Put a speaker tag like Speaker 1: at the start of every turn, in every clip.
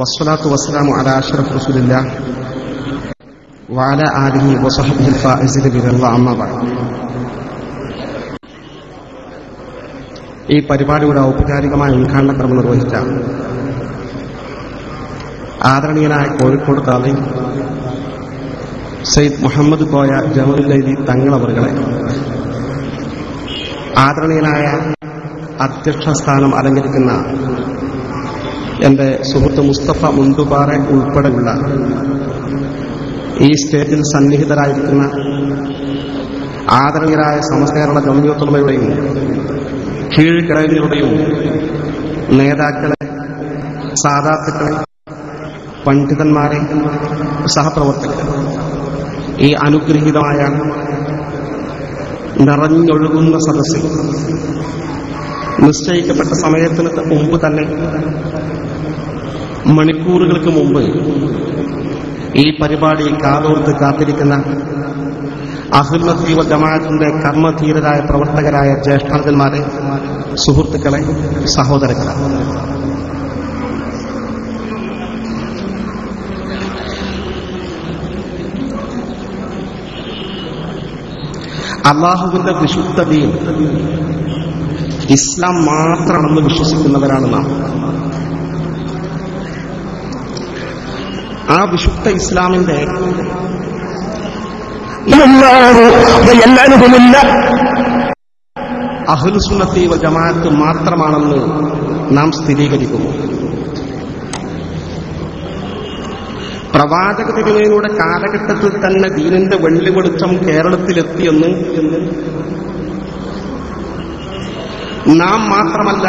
Speaker 1: വസ്സലാത്തു വസ്സലാമു അലാ അഷ്റഫി റസൂലില്ലാഹ് വഅലാ ആലിഹി വസഹ്ബിഹിൽ ഫായിസിന ബിറല്ലാഹി അമ്മാ ബഅദ്. ഈ പരിപാടിയുടെ ഔപചാരികമായ ഉദ്ഘാടന കർമ്മം നിർവഹിച്ച ആദരണീയനായ കോഴിക്കോട് ഖാദി സയ്യിദ് മുഹമ്മദ് കോയ ജമലുല്ലൈലി തങ്ങൾ അവറുകളെ, ആദരണീയനായ അധ്യക്ഷ സ്ഥാനം അലങ്കരിക്കുന്ന എന്റെ സുഹൃത്ത് മുസ്തഫ മുണ്ടുപാറ ഉൾപ്പെടെയുള്ള ഈ സ്റ്റേജിൽ സന്നിഹിതരായിരിക്കുന്ന ആദരണീയരായ സമസ്ത കേരള ജംഇയ്യത്തുൽ ഉലമയുടെയും കീഴ്ഘടകങ്ങളുടെയും നേതാക്കളെ, സാദാത്തുക്കളെ, പണ്ഡിതന്മാരെ, സഹപ്രവർത്തകരെ, ഈ അനുഗ്രഹീതമായ നിറഞ്ഞൊഴുകുന്ന സദസ്സിൽ നിശ്ചയിക്കപ്പെട്ട സമയത്തിന് മുമ്പ് തന്നെ, മണിക്കൂറുകൾക്ക് മുമ്പ് ഈ പരിപാടി കാതോർത്ത് കാത്തിരിക്കുന്ന അഹ്ലുൽ സുന്നത്തി വൽ ജമാഅത്തിന്റെ കർമ്മധീരരായ പ്രവർത്തകരായ ജ്യേഷ്ഠാന്മാരെ, സുഹൃത്തുക്കളെ, സഹോദരങ്ങളെ, അല്ലാഹുവിന്റെ വിശുദ്ധ ദീൻ ഇസ്ലാം മാത്രമാണെന്ന് വിശ്വസിക്കുന്നവരാണ് നാം. ആ വിശുദ്ധ ഇസ്ലാമിന്റെ അഹ്ലുൽ സുന്നത്തി വൽ ജമാഅത്ത് മാത്രമാണെന്ന് നാം സ്ഥിരീകരിക്കുന്നു. പ്രവാചക തിരുമേനിയുടെ കാലഘട്ടത്തിൽ തന്നെ ദീനിന്റെ വെള്ളി വെളിച്ചം കേരളത്തിലെത്തിയെന്ന് നാം മാത്രമല്ല,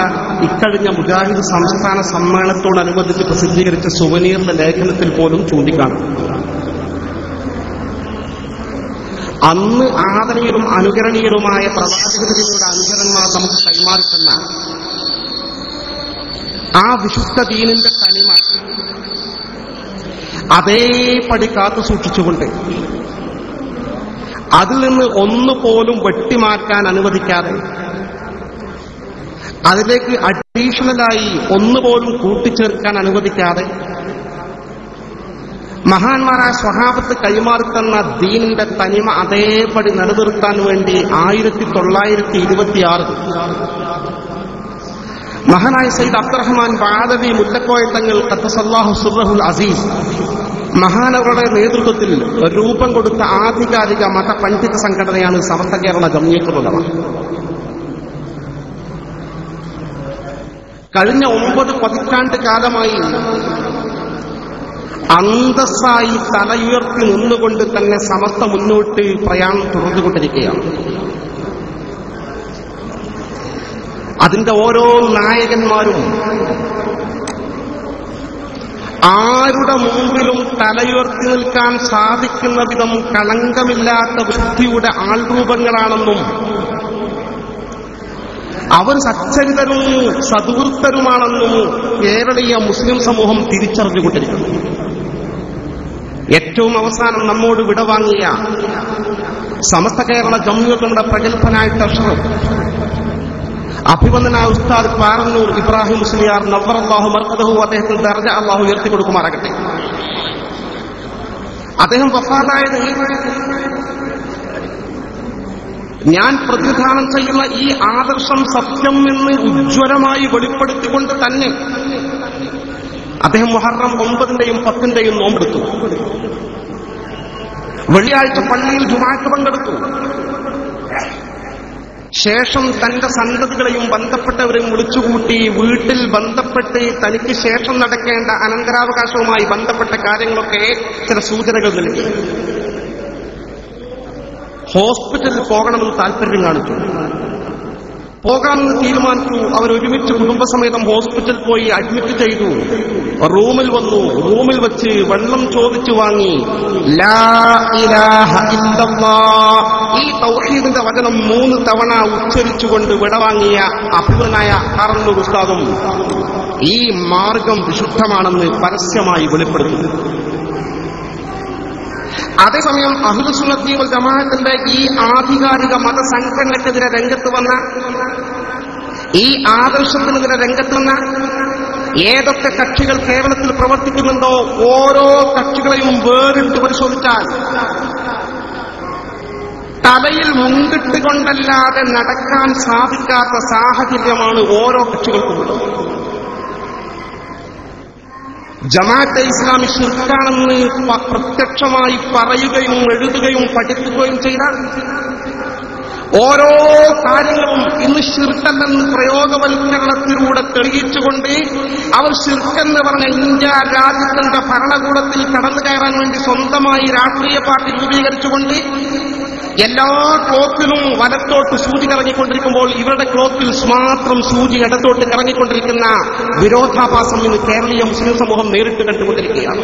Speaker 1: ഇക്കഴിഞ്ഞ മുജാഹിദ് സംസ്ഥാന സമ്മേളനത്തോടനുബന്ധിച്ച് പ്രസിദ്ധീകരിച്ച സുവനീറിന്റെ ലേഖനത്തിൽ പോലും ചൂണ്ടിക്കാണും. അന്ന് ആദരണീയരും അനുകരണീയരുമായ പ്രവാചകരുടെ അനുചരന്മാർ നമുക്ക് കൈമാറിത്തന്ന ആ വിശുദ്ധ ദീനിന്റെ തനിമ അതേപടി കാത്തു സൂക്ഷിച്ചുകൊണ്ട് അതിൽ നിന്ന് ഒന്നുപോലും വെട്ടിമാറ്റാൻ അനുവദിക്കാതെ, അതിലേക്ക് അഡീഷണലായി ഒന്നുപോലും കൂട്ടിച്ചേർക്കാൻ അനുവദിക്കാതെ, മഹാന്മാരായ സ്വഹാബത്ത് കൈമാറിത്തന്ന ദീനിന്റെ തനിമ അതേപടി നിലനിർത്താൻ വേണ്ടി 1926 മഹാനായ സയ്യിദ് അബ്ദുറഹ്മാൻ ബാദവി മുല്ലക്കോയ തങ്ങൾ ഖദ്ദസല്ലാഹു സിർറഹുൽ അസീസ് മഹാനവരുടെ നേതൃത്വത്തിൽ രൂപം കൊടുത്ത ആധികാരിക മതപണ്ഡിത സംഘടനയാണ് സമസ്ത കേരള ജംഇയ്യത്തുൽ ഉലമ. കഴിഞ്ഞ 9 പതിറ്റാണ്ട് കാലമായി അന്തസ്സായി തലയുയർത്തി നിന്നുകൊണ്ട് തന്നെ സമസ്ത മുന്നോട്ട് പ്രയാണം തുടർന്നുകൊണ്ടിരിക്കുകയാണ്. അതിന്റെ ഓരോ നായകന്മാരും ആരുടെ മുമ്പിലും തലയുയർത്തി നിൽക്കാൻ സാധിക്കുന്ന വിധം കളങ്കമില്ലാത്ത വൃത്തിയുടെ ആൾരൂപങ്ങളാണെന്നും അവർ സച്ചരിതരും സദ്വൃത്തരുമാണെന്നും കേരളീയ മുസ്ലിം സമൂഹം തിരിച്ചറിഞ്ഞുകൊണ്ടിരിക്കുന്നു. ഏറ്റവും അവസാനം നമ്മോട് വിടവാങ്ങിയ സമസ്ത കേരള ജംഇയ്യത്തുകളുടെ പ്രഗത്ഭനായ ട്രഷറർ അഭിവന്ദന ഉസ്താദ് പാറന്നൂർ ഇബ്രാഹിം മുസ്ലിയാർ നവ്വറല്ലാഹു മർഖദഹു, അദ്ദേഹത്തിന് ദർജ അല്ലാഹു ഉയർത്തി കൊടുക്കുമാറാകട്ടെ. അദ്ദേഹം വഫാത്തായത് ഞാൻ പ്രതിനിധാനം ചെയ്യുന്ന ഈ ആദർശം സത്യം എന്ന് ഉജ്ജ്വലമായി വെളിപ്പെടുത്തിക്കൊണ്ട് തന്നെ അദ്ദേഹം മുഹറം 9-ന്റെയും 10-ന്റെയും നോമ്പെടുത്തു. വെള്ളിയാഴ്ച പള്ളിയിൽ ജുമാഅത്ത് പങ്കെടുത്തു. ശേഷം തന്റെ സന്തതികളെയും ബന്ധപ്പെട്ടവരെയും വിളിച്ചുകൂട്ടി വീട്ടിൽ ബന്ധപ്പെട്ട് തനിക്ക് ശേഷം നടക്കേണ്ട അനന്തരാവകാശവുമായി ബന്ധപ്പെട്ട കാര്യങ്ങളൊക്കെ ചില സൂചനകൾ നൽകി. ഹോസ്പിറ്റലിൽ പോകണമെന്ന് താല്പര്യം കാണിച്ചു. പോകാമെന്ന് തീരുമാനിച്ചു. അവരൊരുമിച്ച് കുടുംബസമേതം ഹോസ്പിറ്റലിൽ പോയി അഡ്മിറ്റ് ചെയ്തു. റൂമിൽ വന്നു. റൂമിൽ വെച്ച് വെള്ളം ചോദിച്ചു വാങ്ങി. ലാ ഇലാഹ ഇല്ലല്ലാഹ്, ഈ തൗഹീദിന്റെ വചനം 3 തവണ ഉച്ചരിച്ചുകൊണ്ട് വിടവാങ്ങിയ അഭിവനായ പാറന്നൂർ ഉസ്താദും ഈ മാർഗം വിശുദ്ധമാണെന്ന് പരസ്യമായി വെളിപ്പെടുത്തി. അതേസമയം അഹ്ലുസ് സുന്നത്തി വൽ ജമാഅത്തിന്റെ ഈ ആധികാരിക മതസംഘടനയ്ക്കെതിരെ രംഗത്ത് വന്ന, ഈ ആദർശത്തിനെതിരെ രംഗത്ത് വന്ന ഏതൊക്കെ കക്ഷികൾ കേരളത്തിൽ പ്രവർത്തിക്കുന്നുണ്ടോ ഓരോ കക്ഷികളെയും വേറിട്ട് പരിശോധിച്ചാൽ തലയിൽ മുണ്ടിട്ടുകൊണ്ടല്ലാതെ നടക്കാൻ സാധിക്കാത്ത സാഹചര്യമാണ് ഓരോ കക്ഷികൾക്കുള്ളത്. ജമാഅത്തെ ഇസ്ലാമി ശിർക്കാണെന്ന് പ്രത്യക്ഷമായി പറയുകയും എഴുതുകയും പഠിപ്പിക്കുകയും ചെയ്ത ഓരോ കാര്യങ്ങളും ഇന്ന് ശിർക്കല്ലെന്ന് പ്രയോഗവൽക്കരണത്തിലൂടെ തെളിയിച്ചുകൊണ്ട് അവർ ശിർക്കെന്ന് പറഞ്ഞ ഇന്ത്യ രാജ്യത്തിന്റെ ഭരണകൂടത്തിൽ കടന്നു കയറാൻ വേണ്ടി സ്വന്തമായി രാഷ്ട്രീയ പാർട്ടി രൂപീകരിച്ചുകൊണ്ട് എല്ലാ ക്ലോത്തിലും വലത്തോട്ട് സൂചി കറങ്ങിക്കൊണ്ടിരിക്കുമ്പോൾ ഇവരുടെ ക്ലോത്തിൽ മാത്രം സൂചി ഇടത്തോട്ട് കറങ്ങിക്കൊണ്ടിരിക്കുന്ന വിരോധാഭാസം ഇന്ന് കേരളീയ മുസ്ലിം സമൂഹം നേരിട്ട് കണ്ടുകൊണ്ടിരിക്കുകയാണ്.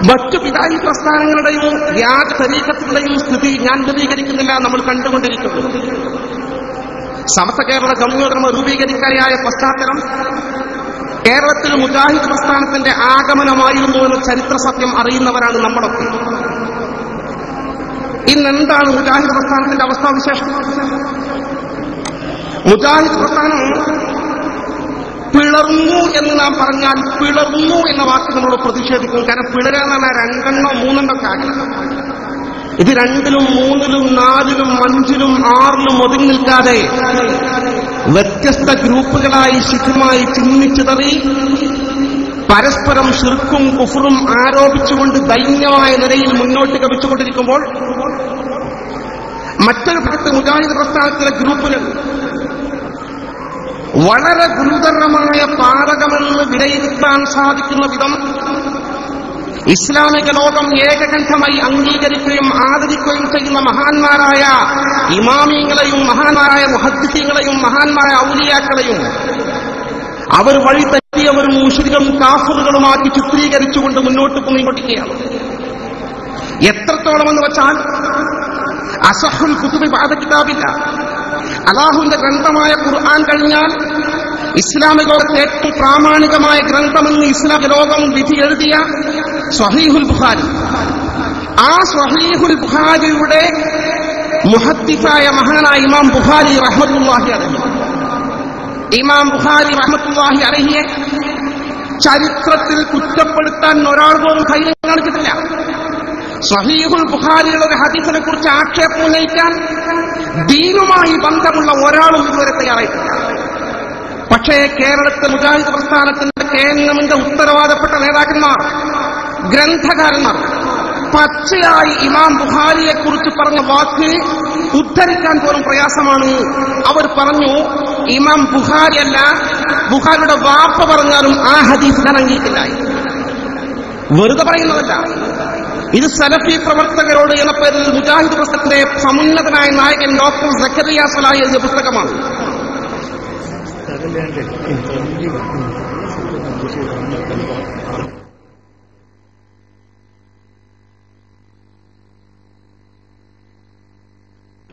Speaker 1: മറ്റു പിതായി പ്രസ്ഥാനങ്ങളുടെയും വ്യാജ തരീഖത്തുകളുടെയും സ്ഥിതി ഞാൻ വിശദീകരിക്കുന്നില്ല, നമ്മൾ കണ്ടുകൊണ്ടിരിക്കുന്നു. സമസ്ത കേരള ജംഇയ്യത്തുൽ രൂപീകരിക്കാനായ പശ്ചാത്തലം കേരളത്തിൽ മുജാഹിദ് പ്രസ്ഥാനത്തിന്റെ ആഗമനമായിരുന്നു എന്ന ചരിത്ര സത്യം അറിയുന്നവരാണ് നമ്മളൊക്കെ. ഇന്നെന്താണ് മുജാഹിദ് പ്രസ്ഥാനത്തിന്റെ അവസ്ഥാവിശേഷം? മുജാഹിദ് പ്രസ്ഥാനം പിളർന്നു എന്ന് നാം പറഞ്ഞാൽ പിളർന്നു എന്ന വാക്ക് നമ്മളോട് പ്രതിഷേധിക്കും. കാരണം പിളരുക എന്ന് പറഞ്ഞാൽ 2 3 ഒക്കെ ആകില്ല. ഇത് 2 3 4 5 6 ഒതുങ്ങി നിൽക്കാതെ വ്യത്യസ്ത ഗ്രൂപ്പുകളായി ശിഖമായി ചിഹ്നിച്ചിതറി പരസ്പരം ശിർക്കും കുഫറും ആരോപിച്ചുകൊണ്ട് ദൈന്യമായ നിലയിൽ മുന്നോട്ട് ഗമിച്ചുകൊണ്ടിരിക്കുമ്പോൾ മറ്റൊരു ഭാഗത്ത് മുജാഹിദ് പ്രസ്ഥാനത്തിലെ ഗ്രൂപ്പുകൾ വളരെ ഗുരുതരമായ പാതകമെന്ന് വിലയിരുത്താൻ സാധിക്കുന്ന വിധം ഇസ്ലാമിക ലോകം ഏകകണ്ഠമായി അംഗീകരിക്കുകയും ആദരിക്കുകയും ചെയ്യുന്ന മഹാന്മാരായ ഇമാമിങ്ങളെയും മഹാന്മാരായ മുഹദ്ദിസീങ്ങളെയും മഹാന്മാരായ ഔലിയാക്കളെയും അവർ വഴി തെറ്റിയവരും മുശ്രിക്കും കാഫിറുകളുമാക്കി ചിത്രീകരിച്ചുകൊണ്ട് മുന്നോട്ട് പോയിക്കൊണ്ടിരിക്കുകയാണ്. എത്രത്തോളം എന്ന് വെച്ചാൽ അസഹുൽ കുതുബി ബഅദ കിതാബില്ല, അല്ലാഹുവിന്റെ ഗ്രന്ഥമായ ഖുർആൻ കഴിഞ്ഞാൽ ഇസ്ലാമിക ലോകത്തെ ഏറ്റവും പ്രാമാണികമായ ഗ്രന്ഥമെന്ന് ഇസ്ലാമിക ലോകം വിധി എഴുതിയ സ്വഹീഹുൽ ബുഖാരി, ആ സ്വഹീഹുൽ ബുഖാരിയുടെ മുഹദ്ദിസായ മഹാനായ ഇമാം ബുഖാരി റഹ്മത്തുള്ളാഹി അലൈഹി, ഇമാം ബുഖാരി റഹ്മത്തുള്ളാഹി അലൈഹിയെ ചരിത്രത്തിൽ കുറ്റപ്പെടുത്താൻ ഒരാൾ പോലും ധൈര്യം കാണിച്ചിട്ടില്ല. സ്വഹീഹുൽ ബുഖാരിയുടെ ഒരു ഹദീസിനെ കുറിച്ച് ആക്ഷേപം ഉന്നയിക്കാൻ ദീനുമായി ബന്ധമുള്ള ഒരാളും ഇതുവരെ തയ്യാറായിട്ടില്ല. പക്ഷേ കേരളത്തിലെ മുജാഹിദ് പ്രസ്ഥാനത്തിന്റെ കേന്ദ്രമിന്റെ ഉത്തരവാദപ്പെട്ട നേതാക്കന്മാർ, ഗ്രന്ഥകാരന്മാർ പച്ചയായി ഇമാം ബുഖാരിയെ കുറിച്ച് പറഞ്ഞ വാക്ക് ഉദ്ധരിക്കാൻ പോലും പ്രയാസമാണ്. അവർ പറഞ്ഞു, ഇമാം ബുഖാരിയല്ല, ബുഖാരിയുടെ വാപ്പ പറഞ്ഞാലും ആ ഹദീസ് ഞാൻ അംഗീകരിക്കില്ലായി. വെറുതെ പറയുന്നതല്ല, ഇത് സലഫി പ്രവർത്തകരോട് എന്ന പേരിൽ മുജാഹിദ് പ്രസ്ഥാനത്തിന്റെ സമുന്നതനായ നായകൻ ഡോക്ടർ സക്കറിയ സലാഹി എഴുതിയ പുസ്തകമാണ്.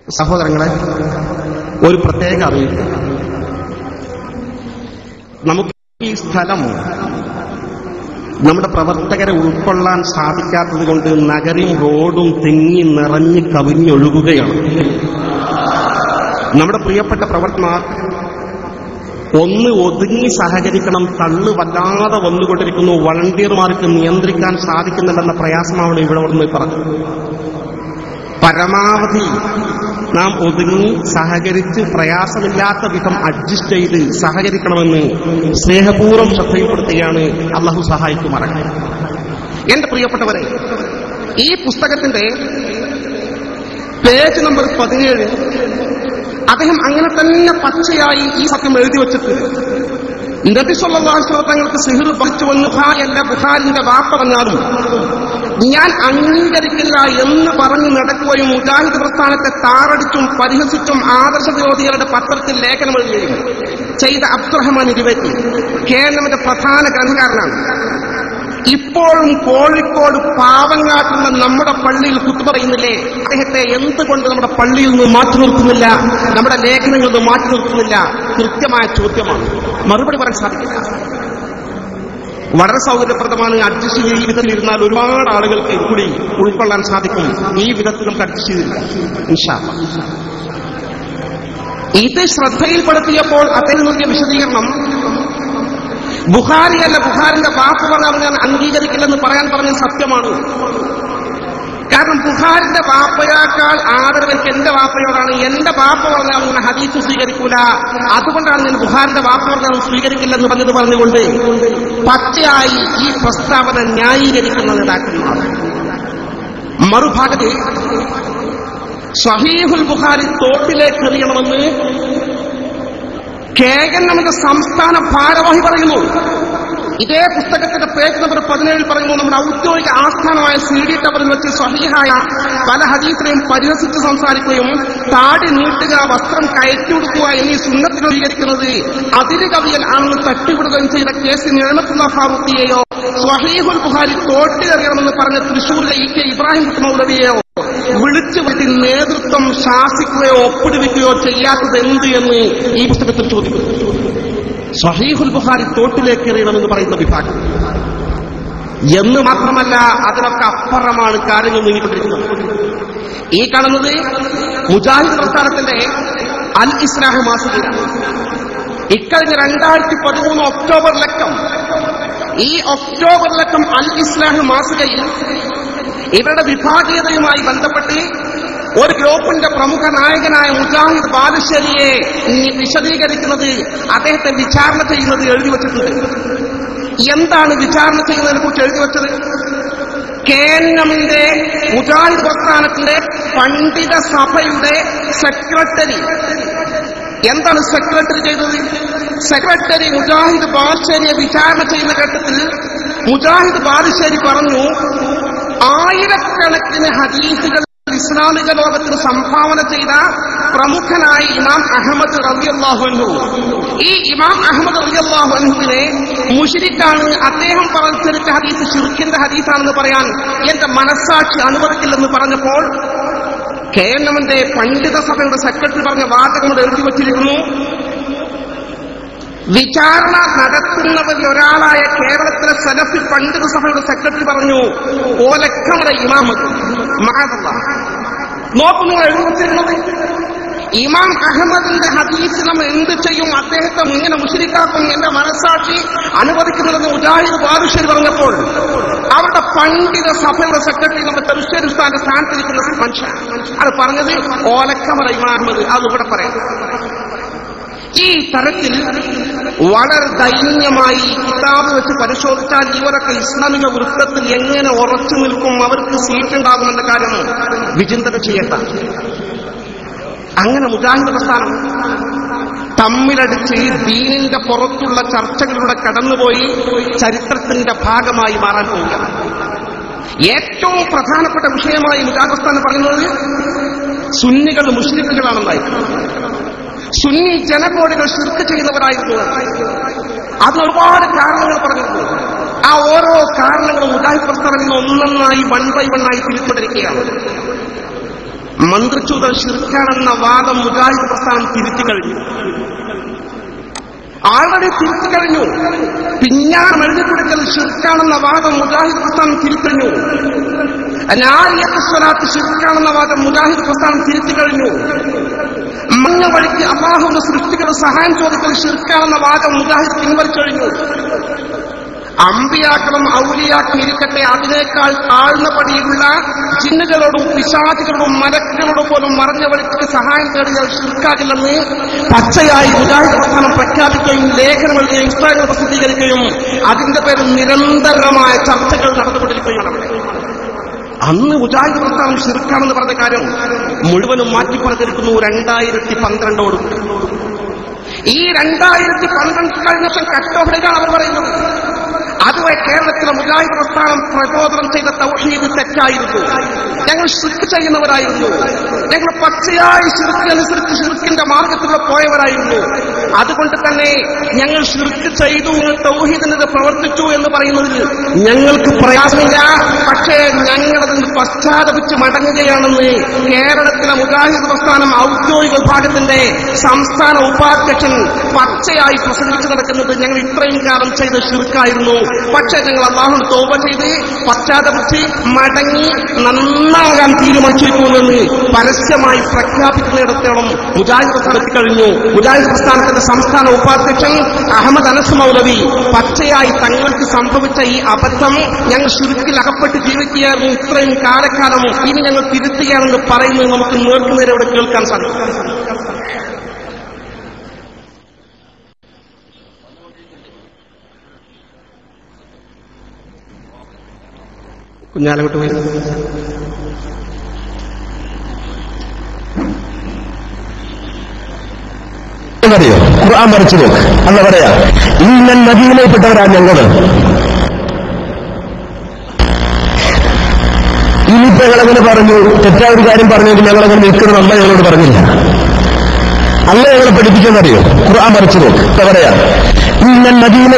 Speaker 1: സഹോദരങ്ങളെ, ഒരു പ്രത്യേക അറിയിപ്പ്. നമുക്ക് ഈ സ്ഥലം നമ്മുടെ പ്രവർത്തകരെ ഉൾക്കൊള്ളാൻ സാധിക്കാത്തത് കൊണ്ട് നഗരവും റോഡും തിങ്ങി നിറഞ്ഞ് കവിഞ്ഞൊഴുകുകയാണ്. നമ്മുടെ പ്രിയപ്പെട്ട പ്രവർത്തകർ ഒന്ന് ഒതുങ്ങി സഹകരിക്കണം. തള്ളു വല്ലാതെ വന്നുകൊണ്ടിരിക്കുന്നു. വളണ്ടിയർമാർക്ക് നിയന്ത്രിക്കാൻ സാധിക്കുന്നില്ലെന്ന പ്രയാസമാണ് ഇവിടെ വന്ന് പറഞ്ഞു. പരമാവധി നാം ഒതുങ്ങി സഹകരിച്ച് പ്രയാസമില്ലാത്ത വിധം അഡ്ജസ്റ്റ് ചെയ്ത് സഹകരിക്കണമെന്ന് സ്നേഹപൂർവ്വം ശ്രദ്ധയിൽപ്പെടുത്തുകയാണ്. അല്ലാഹു സഹായിക്കുമാറാകട്ടെ. എന്റെ പ്രിയപ്പെട്ടവരെ, ഈ പുസ്തകത്തിന്റെ പേജ് നമ്പർ 17 അദ്ദേഹം അങ്ങനെ തന്നെ പച്ചയായി ഈ സത്യം എഴുതി വച്ചിട്ട് നബി സല്ലല്ലാഹു അലൈഹി വസല്ലം തങ്ങൾക്ക് സിഹ്ർ ബാധിച്ചു വന്നു അല്ല ബുഖാരിന്റെ വാപ്പ പറഞ്ഞാലും ഞാൻ അംഗീകരിക്കില്ല എന്ന് പറഞ്ഞു നടക്കുകയും മുജാഹിദ് പ്രസ്ഥാനത്തെ താറടിച്ചും പരിഹസിച്ചും ആദർശ വിരോധികളുടെ പത്രത്തിൽ ലേഖനം എഴുതുകയും ചെയ്ത അബ്ദുറഹ്മാൻ ഇരുവേറ്റി കേരളത്തിന്റെ പ്രധാന ഗ്രന്ഥകാരനാണ്. ഇപ്പോഴും കോഴിക്കോട് പാവങ്ങാട്ടുന്ന നമ്മുടെ പള്ളിയിൽ കുത്തു പറയുന്നില്ലേ? അദ്ദേഹത്തെ എന്തുകൊണ്ട് നമ്മുടെ പള്ളിയിൽ നിന്ന് മാറ്റി നിർത്തുന്നില്ല, നമ്മുടെ ലേഖനങ്ങളിൽ നിന്ന് മാറ്റി നിർത്തുന്നില്ല? കൃത്യമായ ചോദ്യമാണ്, മറുപടി പറയാൻ സാധിക്കില്ല. വളരെ സൗകര്യപ്രദമാണ്. അഡ്ജസ്റ്റ് ചെയ്ത് ഈ വിധത്തിൽ ഇരുന്നാൽ ഒരുപാട് ആളുകൾക്ക് കൂടി ഉൾക്കൊള്ളാൻ സാധിക്കും. ഈ വിധത്തിൽ നമുക്ക് അഡ്ജസ്റ്റ് ചെയ്തില്ല ഇൻഷാ അല്ലാഹ്. ഇത് ശ്രദ്ധയിൽപ്പെടുത്തിയപ്പോൾ അദ്ദേഹം നൽകിയ വിശദീകരണം, ബുഖാരിയല്ല, ബുഖാരിന്റെ വാക്ക് പറഞ്ഞാൽ ഞാൻ അംഗീകരിക്കില്ലെന്ന് പറയാൻ പറഞ്ഞത് സത്യമാണ്. കാരണം ബുഖാരിന്റെ വാപ്പയേക്കാൾ ആദരവ് എനിക്ക് എന്റെ വാപ്പയോടാണ്. എന്റെ വാപ്പ പറഞ്ഞാൽ അങ്ങനെ ഹദീസ് സ്വീകരിക്കൂല, അതുകൊണ്ടാണ് ഞാൻ ബുഖാരിന്റെ വാപ്പ പറഞ്ഞാൽ സ്വീകരിക്കില്ലെന്ന് പറഞ്ഞുകൊണ്ട് പച്ചയായി ഈ പ്രസ്താവന ന്യായീകരിക്കുന്ന നേതാക്കന്മാർ. മറുഭാഗത്ത് സ്വഹീഹുൽ ബുഖാരി തോട്ടിലേക്ക് എറിയണമെന്ന് KNMന്റെ സംസ്ഥാന ഭാരവാഹി പറയുന്നു. ഇതേ പുസ്തകത്തിന്റെ പേജ് നമ്പർ 17 പറയുന്നു, നമ്മുടെ ഔദ്യോഗിക ആസ്ഥാനമായ CD ടവറിൽ വെച്ച് സ്വഹീഹായ പല ഹദീസിനെയും പരിഹസിച്ച് സംസാരിക്കുകയും താടി നീട്ടുക, വസ്ത്രം കയറ്റി കൊടുക്കുക എന്നീ സുന്നത്തിനെ സ്വീകരിക്കുന്നത് അതിര് കവിയൽ ആണെന്ന് തട്ടിവിടുകയും ചെയ്ത കേസ് നിയമത്തുള്ള ഫാറൂഖിയെയോ സ്വഹീഹുൽ ബുഖാരി തോട്ടിലെറിയണമെന്ന് പറഞ്ഞ തൃശൂരിലെ EK ഇബ്രാഹിം മൗലവിയെയോ വിളിച്ചു വരുത്തി നേതൃത്വം ശാസിക്കുകയോ ഒപ്പിടുവിക്കുകയോ ചെയ്യാത്തത് എന്ത് എന്ന് ഈ പുസ്തകത്തിൽ ചോദിക്കുന്നു. സ്വഹീഹുൽ ബുഖാരി തോട്ടിലേക്ക് എറിയണമെന്ന് പറയുന്ന വിഭാഗം എന്ന് മാത്രമല്ല, അതിനൊക്കെ അപ്പുറമാണ് കാര്യങ്ങൾ നീങ്ങിക്കൊണ്ടിരിക്കുന്നത്. ഈ കാണുന്നത് മുജാഹിദ് പ്രസ്ഥാനത്തിന്റെ അൽ ഇസ്ലാഹ് മാസികയാണ്. ഇക്കഴിഞ്ഞ 2013 ഒക്ടോബർ ലക്കം, ഈ ഒക്ടോബർ ലക്കം അൽ ഇസ്ലാഹ് മാസികയിൽ ഇവരുടെ വിഭാഗീയതയുമായി ബന്ധപ്പെട്ട് ഒരു ഗ്രൂപ്പിന്റെ പ്രമുഖ നായകനായ മുജാഹിദ് ബാലുശ്ശേരിയെ വിശദീകരിക്കുന്നത്, അദ്ദേഹത്തെ വിചാരണ ചെയ്യുന്നത് എഴുതി വച്ചിട്ടുണ്ട്. എന്താണ് വിചാരണ ചെയ്യുന്നതിനെ കുറിച്ച് എഴുതി വച്ചത്? KNMന്റെ മുജാഹിദ് പ്രസ്ഥാനത്തിന്റെ പണ്ഡിത സഭയുടെ സെക്രട്ടറി. എന്താണ് സെക്രട്ടറി ചെയ്തത്? സെക്രട്ടറി മുജാഹിദ് ബാലുശ്ശേരിയെ വിചാരണ ചെയ്യുന്ന ഘട്ടത്തിൽ മുജാഹിദ് ബാലുശ്ശേരി പറഞ്ഞു, ആയിരക്കണക്കിന് ഹദീസുകൾ ഇസ്ലാമിക ലോകത്തിന് സംഭാവന ചെയ്ത പ്രമുഖനായ ഇമാം അഹമ്മദ് റളിയല്ലാഹു അൻഹു, ഈ ഇമാം അഹമ്മദ് റളിയല്ലാഹു അൻഹുവിനെ മുശ്രിക്കാണ്, അദ്ദേഹം പറഞ്ഞ ഹദീസ് ശിർക്കിന്റെ ഹദീസാണെന്ന് പറയാൻ എന്റെ മനസ്സാക്ഷി അനുവദിക്കില്ലെന്ന് പറഞ്ഞപ്പോൾ KNMന്റെ പണ്ഡിത സഭയുടെ സെക്രട്ടറി പറഞ്ഞ വാചകങ്ങൾ എഴുതി വച്ചിരിക്കുന്നു. വിചാരണ നടത്തുന്നവരിൽ ഒരാളായ കേരളത്തിലെ സലഫി പണ്ഡിത സഭയുടെ സെക്രട്ടറി പറഞ്ഞു, ഓലക്കമയുടെ ഇമാമത് മഅദല്ലാഹ്. നോക്കുന്നു എഴുതി വച്ചിരുന്നത്, ഇമാം അഹമ്മദിന്റെ ഹദീസ് നമ്മൾ എന്ത് ചെയ്യും, അദ്ദേഹത്തെ ഇങ്ങനെ മുശ്രിക്കാക്കും എന്റെ മനസ്സാക്ഷി അനുവദിക്കുന്നതെന്ന് മുജാഹിദ് ബാലുശ്ശേരി പറഞ്ഞപ്പോൾ അവരുടെ പണ്ഡിത സഭയുടെ സെക്രട്ടറി നമ്മുടെ തലശ്ശേരി ഉസ്താദിന്റെ സ്ഥാനത്തിരിക്കുന്ന മനുഷ്യൻ അത് പറഞ്ഞത് ഓലക്കമറ ഇമാം അഹമ്മദ്. അതിവിടെ പറയാം. ഈ തരത്തിൽ വളരെ ദൈന്യമായി കിതാബ് വെച്ച് പരിശോധിച്ചാൽ ഇവരൊക്കെ ഇസ്ലാമിക വൃത്തത്തിൽ എങ്ങനെ ഉറച്ചു നിൽക്കും, അവർക്ക് സീറ്റുണ്ടാകുമെന്ന കാര്യം വിചിന്തന ചെയ്യണ്ട. അങ്ങനെ മുജാഹിദ് പ്രസ്ഥാനം തമ്മിലടിച്ച് ദീനിന്റെ പുറത്തുള്ള ചർച്ചകളിലൂടെ കടന്നുപോയി ചരിത്രത്തിന്റെ ഭാഗമായി മാറാൻ പോവുകയാണ്. ഏറ്റവും പ്രധാനപ്പെട്ട വിഷയമായി മുജാഹിദ് പ്രസ്ഥാനം പറയുന്നത് സുന്നികൾ മുശ്രിക്കുകളാണെന്നായിരുന്നു. സുന്നി ജനകോടികൾ ശിർക്ക് ചെയ്യുന്നവരായിരുന്നു. അതിന് ഒരുപാട് കാരണങ്ങൾ പറഞ്ഞിരുന്നു. ആ ഓരോ കാരണങ്ങളും മുജാഹിദ് പ്രസ്ഥാനം ഇന്ന് ഒന്നൊന്നായി വൺ ബൈ വണ്ണായി തിരിച്ചുകൊണ്ടിരിക്കുകയാണ്. മന്ത്രിച്ചൂതൽ ശിർക്കാണെന്ന വാദം മുജാഹിദ് പ്രസ്ഥാനം തിരുത്തി കഴിഞ്ഞു. ആൾറെഡി തിരുത്തി കഴിഞ്ഞു. പിന്നാണ് എഴുതിക്കൊടുക്കൽ ശിർക്കാണെന്ന വാദം മുജാഹിദ് പ്രസ്ഥാനം തിരുത്തഞ്ഞു. സ്വലാത്ത് ശിർക്കാണെന്ന വാദം മുജാഹിദ് പ്രസ്ഥാനം തിരുത്തി കഴിഞ്ഞു. മഞ്ഞ വഴിക്ക് അല്ലാഹുവിന്റെ സൃഷ്ടികളുടെ സഹായം ചോദിക്കൽ ശിർക്കാണെന്ന വാദം മുജാഹിദ് പിൻവലിച്ചഴിഞ്ഞു. അമ്പിയാക്കളും ഔലിയാക്കളും ഇരിക്കട്ടെ, അതിനേക്കാൾ താഴ്ന്ന പടിയിലുള്ള ജിന്നുകളോടും പിശാചുകളോടും മലക്കുകളോടും പോലും മറഞ്ഞ വഴിക്ക് സഹായം തേടിയാൽ ശിർക്കാകില്ലെന്ന് പച്ചയായി മുജാഹിദ് പ്രസ്ഥാനം പ്രഖ്യാപിക്കുകയും ലേഖനം എഴുതുകയും പുസ്തകങ്ങൾ പ്രസിദ്ധീകരിക്കുകയും അതിന്റെ പേരിൽ നിരന്തരമായ ചർച്ചകൾ നടന്നുകൊണ്ടിരിക്കുകയാണ്. അന്ന് മുജാഹിദ് പ്രസ്ഥാനം ശിർക്കാണെന്ന് പറഞ്ഞ കാര്യം മുഴുവനും മാറ്റിപ്പറഞ്ഞിരിക്കുന്നു 2012. ഈ 2012 കഴിഞ്ഞ വർഷം കട്ട് ഓഫ് ഡേറ്റാണ് അവർ പറയുന്നത്. അതുവരെ കേരളത്തിലെ മുജാഹിദ് പ്രസ്ഥാനം പ്രബോധനം ചെയ്ത തൗഹീദ് തെറ്റായിരുന്നു. ഞങ്ങൾ ശിർക്ക് ചെയ്യുന്നവരായിരുന്നു. ഞങ്ങൾ പച്ചയായി ശിർക്കനുസരിച്ച് ശിർക്കിന്റെ മാർഗത്തിലൂടെ പോയവരായിരുന്നു. അതുകൊണ്ട് തന്നെ ഞങ്ങൾ ശിർക്ക് ചെയ്തു, തൗഹീദിന്റെ പ്രവർത്തിച്ചു എന്ന് പറയുന്നതിൽ ഞങ്ങൾക്ക് പ്രയാസമില്ല. പക്ഷേ ഞങ്ങളതിന് പശ്ചാത്തപിച്ച് മടങ്ങുകയാണെന്ന് കേരളത്തിലെ മുജാഹിദ് പ്രസ്ഥാനം ഔദ്യോഗിക വിഭാഗത്തിന്റെ സംസ്ഥാന ഉപാധ്യക്ഷൻ പച്ചയായി പ്രസംഗിച്ചു നടക്കുന്നത് ഞങ്ങൾ ഇത്രയും കാലം ചെയ്ത ശിർക്കായിരുന്നു. പക്ഷേ ഞങ്ങൾ അല്ലാഹുവിനെ തൗബ ചെയ്ത് പശ്ചാത്തപിച്ച് മടങ്ങി നന്നാകാൻ തീരുമാനിച്ചിരിക്കുമെന്ന് പരസ്യമായി പ്രഖ്യാപിക്കുന്നിടത്തോളം മുജാഹിദ് പ്രസ്ഥാനത്തിൽ കഴിഞ്ഞു. മുജാഹിദ് പ്രസ്ഥാനത്തിന്റെ സംസ്ഥാന ഉപാധ്യക്ഷൻ അഹമ്മദ് അനസ് മൗലവി പച്ചയായി തങ്ങൾക്ക് സംഭവിച്ച ഈ അബദ്ധം ഞങ്ങൾ ശിർക്കിൽ അകപ്പെട്ട് ജീവിക്കുകയായിരുന്നു ഇത്രയും കാലക്കാലം, ഇനി ഞങ്ങൾ തിരുത്തുകയാണെന്ന് പറയുന്നത് നമുക്ക് നേർക്കുനേരെ ഇവിടെ കേൾക്കാൻ സാധിക്കും. കുഞ്ഞാലവിട്ട് പോയി
Speaker 2: അറിയോ? ഖുർആൻ മറിച്ചു നോക്ക്. അല്ല പറയാ, ഇന്നൽ നബിയിൽപ്പെട്ടവരാ ഞങ്ങള്. ഇനിയിപ്പോ ഞങ്ങളങ്ങനെ പറഞ്ഞു, തെറ്റായ ഒരു കാര്യം പറഞ്ഞെങ്കിൽ ഞങ്ങളങ്ങനെ നിൽക്കുന്നത് അല്ല ഞങ്ങളോട് പറഞ്ഞില്ല. അല്ല ഞങ്ങളെ പഠിപ്പിക്കുന്നറിയോ? ഖുർആൻ മറിച്ചു നോക്ക്. എന്താ പറയാ, ഇന്നൽ നബിയിനെ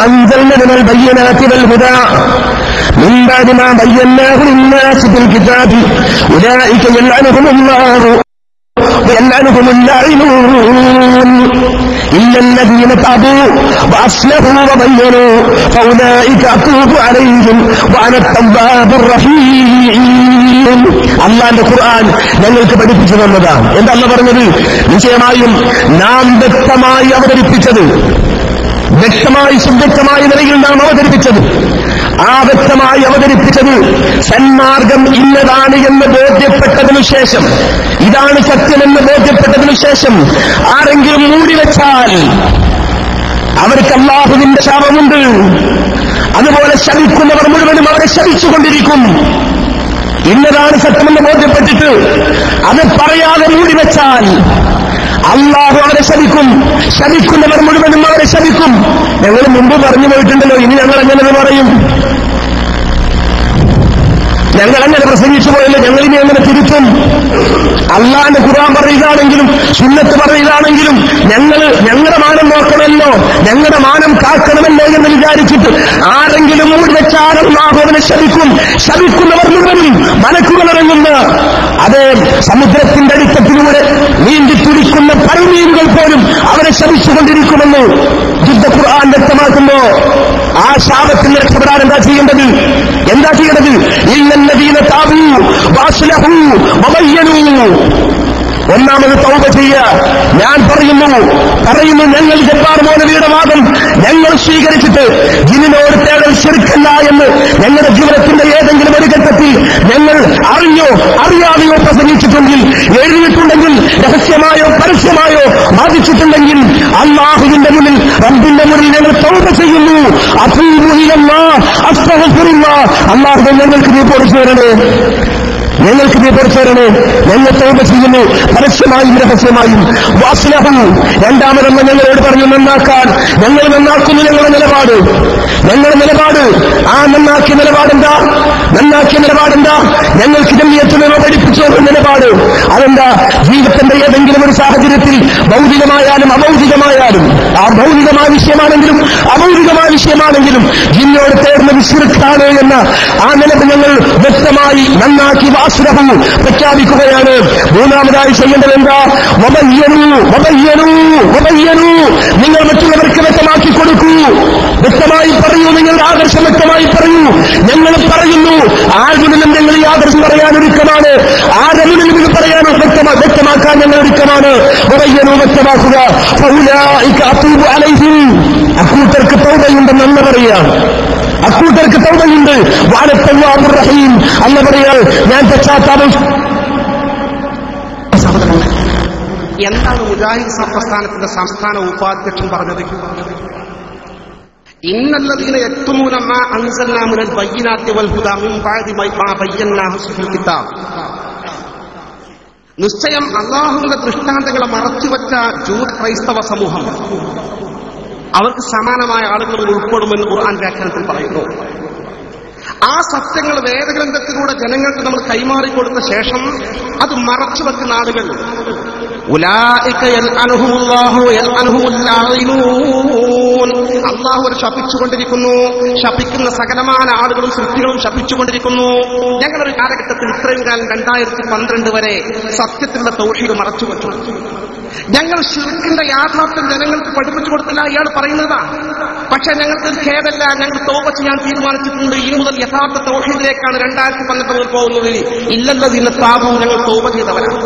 Speaker 2: അൻസൽനൽ ബയ്യിനാതി വൽ ഹുദാ മിൻ ബഅദി മാ ബയ്യനാഹു ലിന്നാസി ഫിൽ കിതാബി ഉലൈക യൽഅനുഹുമുല്ലാഹു ويلعنهم اللاعنون إلا الذين تابوا وأصلحوا وبينوا فأولئك أتوب عليهم وأنا التواب الرحيم. അല്ലാഹുവിന്റെ ഖുർആൻ ഞങ്ങൾക്ക് പഠിപ്പിച്ചു തന്നതാണ്. എന്താ അല്ലാഹു പറഞ്ഞത്? നിശ്ചയമായും നാം വ്യക്തമായി അവതരിപ്പിച്ചത്, വ്യക്തമായി സുവ്യക്തമായ നിലയിൽ നാം അവതരിപ്പിച്ചത്, ആ വ്യക്തമായി അവതരിപ്പിച്ചത് സന്മാർഗം ഇന്നതാണ് എന്ന് ബോധ്യപ്പെട്ടതിനു ശേഷം, ഇതാണ് സത്യമെന്ന് ബോധ്യപ്പെട്ടതിനു ശേഷം ആരെങ്കിലും മൂടിവെച്ചാൽ അവർക്ക് അല്ലാഹുവിന്റെ ശാപമുണ്ട്. അതുപോലെ ശപിക്കുന്നവർ മുഴുവനും അവരെ ശപിച്ചുകൊണ്ടിരിക്കും. ഇന്നതാണ് സത്യമെന്ന് ബോധ്യപ്പെട്ടിട്ട് അത് പറയാതെ മൂടിവെച്ചാൽ അല്ലാഹു അവരെ ശപിക്കും. ശപിക്കുന്നവർ മുഴുവനും അവരെ ശപിക്കും. ഞങ്ങൾ മുമ്പ് പറഞ്ഞു പോയിട്ടുണ്ടല്ലോ, ഇനി ഞങ്ങൾ എങ്ങനെ പറയും? ഞങ്ങൾ അങ്ങനെ പ്രസംഗിച്ചു പോയല്ലോ, ഞങ്ങളിനി എങ്ങനെ തിരുത്തും? അള്ളാന്റെ ഖുർആൻ പറയുകയാണെങ്കിലും സുന്നത്ത് പറയുകയാണെങ്കിലും ഞങ്ങളുടെ മാനം നോക്കണമല്ലോ, ഞങ്ങളുടെ മാനം കാക്കണമല്ലോ എന്ന് വിചാരിച്ചിട്ട് ആരെങ്കിലും മൂടിവെച്ചാൽ അല്ലാഹു അവനെ ശപിക്കും. ശപിക്കുന്നവർ മുഴുവനും മലക്കുകളിറങ്ങുന്ന അതേ സമുദ്രത്തിന്റെ അടിത്തട്ടിലൂടെ നീന്തി തുടിക്കുന്ന പരമീനുകൾ പോലും അവരെ ശപിച്ചുകൊണ്ടിരിക്കുമെന്ന് ശുദ്ധ ഖുർആൻ വ്യക്തമാക്കുമ്പോ ആ ശാപത്തിൽ രക്ഷപ്പെടാൻ എന്താ ചെയ്യേണ്ടത്? ഇല്ലല്ലദീന താബൂ വഅസ്ലഹൂ വബയ്യനൂ. ഒന്നാമത് തൗബ ചെയ്യുക. ഞാൻ പറയുന്നു ഞങ്ങൾ ജബ്ബാർ മൗലവിയുടെ വാദം ഞങ്ങൾ സ്വീകരിച്ചിട്ട് ജിന്നിനോട് തേടൽ ശിർക്കല്ല എന്ന് ഞങ്ങളുടെ ജീവിതത്തിന്റെ ഏതെങ്കിലും ഒരു ഘട്ടത്തിൽ ഞങ്ങൾ അറിഞ്ഞോ അറിയാതെയോ പ്രസംഗിച്ചിട്ടുണ്ടെങ്കിൽ, എഴുതിയിട്ടുണ്ടെങ്കിൽ, രഹസ്യമായോ പരസ്യമായോ വാദിച്ചിട്ടുണ്ടെങ്കിൽ അല്ലാഹുവിന്റെ മുന്നിൽ, റബ്ബിന്റെ മുന്നിൽ ഞങ്ങൾ തൗബ ചെയ്യുന്നു. അതൂബു ഇലല്ലാഹ് അസ്തഗ്ഫിറുല്ലാഹ്. അല്ലാഹു ഞങ്ങൾക്ക് നീ പൊറുച്ചു തരണേ, ഞങ്ങൾക്ക് നീ പൊറുച്ചു തരണേ. ഞങ്ങൾ തൗബ ചെയ്യുന്നു പരസ്യമായും രഹസ്യമായും. വഅസ്ലഹൂ. രണ്ടാമതെന്ന് ഞങ്ങളോട് പറഞ്ഞു നന്നാക്കാൻ. ഞങ്ങൾ നന്നാക്കുന്നു. ഞങ്ങളുടെ നിലപാട് ആ നന്നാക്കിയ നിലപാടെന്താ? ഞങ്ങൾക്ക് ജംഇയ്യത്തുലമ പഠിപ്പിച്ച ഒരു നിലപാട്. അതെന്താ? ജീവിതത്തിന്റെ ഏതെങ്കിലും ഒരു സാഹചര്യത്തിൽ ഭൗതികമായാലും അഭൗതികമായാലും, ആ ഭൗതികമായ വിഷയമാണെങ്കിലും അഭൗതികമായ വിഷയമാണെങ്കിലും ജിന്നോട് തേടുന്നത് ശിർക്കാണ് എന്ന ആ നിലപാട് ഞങ്ങൾ വ്യക്തമായി നന്നാക്കി വാസ്ലഹൂ പ്രഖ്യാപിക്കുകയാണ്. മൂന്നാമതായി ചെയ്യേണ്ടത് എന്താ? വബയ്യനൂ. നിങ്ങൾ മറ്റുള്ളവർക്ക് വ്യക്തമാക്കി കൊടുക്കൂ. വ്യക്തമായി പറയൂ. നിങ്ങളുടെ ആദർശം വ്യക്തമായി പറയൂ. ഞങ്ങൾ പറയുന്നു, ആരുടെയും ഞങ്ങൾ ഈ ആദർശം പറയാൻ ഒരുക്കമാണ്. ആരെങ്കിലും ഇത് പറയാൻ വ്യക്തമാക്കാൻ ഞങ്ങൾ ഒരുക്കമാണ്. വബയ്യനൂ, വ്യക്തമാക്കുക. ഫൗലൈക അതൂബു അലൈഹിം. അക്കൂട്ടർക്ക് തൗബയുണ്ടെന്ന് അല്ല പറയുകയാണ്. അക്കൂട്ടർക്ക് തൗബയുണ്ട്. വഅന തവ്വാബുർ റഹീം. അല്ല പറയാൽ ഞാൻ പശ്ചാത്താപം.
Speaker 1: എന്താണ് മുജാഹിദ് പ്രസ്ഥാനത്തിന്റെ സംസ്ഥാന ഉപാധ്യക്ഷൻ പറഞ്ഞത്? ഇന്നല്ലദീന യക്തുമൂന മാ അൻസൽനാ മിനൽ ബയ്യിനാതി വൽ ഹുദാ മിൻ ബഅദി മാ ബയ്യനാഹു ഫിൽ കിതാബ്. നിശ്ചയം അല്ലാഹുവിന്റെ ദൃഷ്ടാന്തങ്ങളെ മറച്ചുവെച്ച ജൂത ക്രൈസ്തവ സമൂഹം അവർക്ക് സമാനമായ ആളുകൾ ഉൾപ്പെടുമെന്ന് ഖുർആൻ വ്യാഖ്യാനത്തിൽ പറയുന്നു. ആ സത്യങ്ങൾ വേദഗ്രന്ഥത്തിലൂടെ ജനങ്ങൾക്ക് നമ്മൾ കൈമാറിക്കൊടുത്ത ശേഷം അത് മറച്ചു വെക്കുന്ന ആളുകൾ അള്ളാഹു ശപിച്ചുകൊണ്ടിരിക്കുന്നു. ശപിക്കുന്ന സകലമായ ആളുകളും സൃഷ്ടികളും ശപിച്ചുകൊണ്ടിരിക്കുന്നു. ഞങ്ങളൊരു കാലഘട്ടത്തിൽ ഇത്രയും കാലം 2012 വരെ സത്യത്തിലുള്ള തൗഹീദ് മറച്ചുവെച്ചു. ഞങ്ങൾ ശിർക്കിന്റെ യാഥാർത്ഥ്യം ജനങ്ങൾക്ക് പഠിപ്പിച്ചു കൊടുത്തില്ല. ഇയാൾ പറയുന്നതാ. പക്ഷെ ഞങ്ങൾക്ക് ഖേദല്ല. ഞങ്ങൾ തൗബ ചെയ്യാൻ തീരുമാനിച്ചിട്ടുണ്ട്. ഇനി മുതൽ യഥാർത്ഥ തൗഹീദിലേക്കാണ് 2012 മുതൽ പോകുന്നത്. ഇല്ലല്ലദീന താബൂ, ഞങ്ങൾ തൗബ ചെയ്തവരാണ്.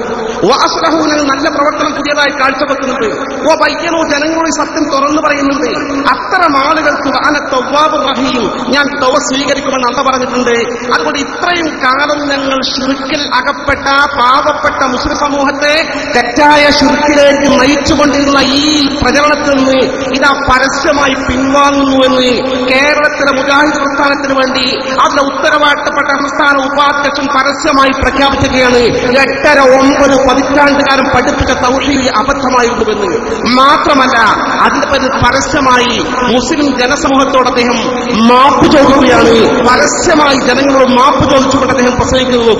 Speaker 1: വഅസ്ലഹു, ഞങ്ങൾ നല്ല പ്രവർത്തനം പുതിയതായി കാഴ്ചവെക്കുന്നുണ്ട്. വബയ്യനു, ജനങ്ങളോട് സത്യം തുറന്നു പറയുന്നുണ്ട്. അത്തരം ആളുകൾക്ക് അന തവ്വാബുർ റഹീം, ഞാൻ തൗബ സ്വീകരിക്കുമെന്ന് അല്ലാഹു പറഞ്ഞിട്ടുണ്ട്. അതുകൊണ്ട് ഇത്രയും കാലം ഞങ്ങൾ ശിർക്കിൽ അകപ്പെട്ട പാവപ്പെട്ട മുസ്ലിം സമൂഹത്തെ തെറ്റായ ശിർക്കിലേക്ക് നയിച്ചുകൊണ്ടിരുന്ന ഈ പ്രചരണത്തിൽ നിന്ന് ഇതാ പരസ്യമായി പിൻവാങ്ങുന്നുവെന്ന് കേരളത്തിലെ മുജാഹിദ് പ്രസ്ഥാനത്തിന് വേണ്ടി അതിലെ ഉത്തരവാദിത്തപ്പെട്ട സംസ്ഥാന ഉപാധ്യക്ഷൻ പരസ്യമായി പ്രഖ്യാപിക്കുകയാണ്. 8-9 പതിറ്റാണ്ടുകാലം പഠിപ്പിച്ച തൗഹീദ് അബദ്ധമായിരുന്നുവെന്ന്. മാത്രമല്ല അതിന്റെ പേരിൽ പരസ്യമായി മുസ്ലിം ജനസമൂഹത്തോട് അദ്ദേഹം മാപ്പ് ചോദിക്കുകയാണ്. പരസ്യമായി ജനങ്ങളോട് മാപ്പ് ചോദിച്ചുകൊണ്ട് അദ്ദേഹം പ്രസംഗിക്കുന്നു.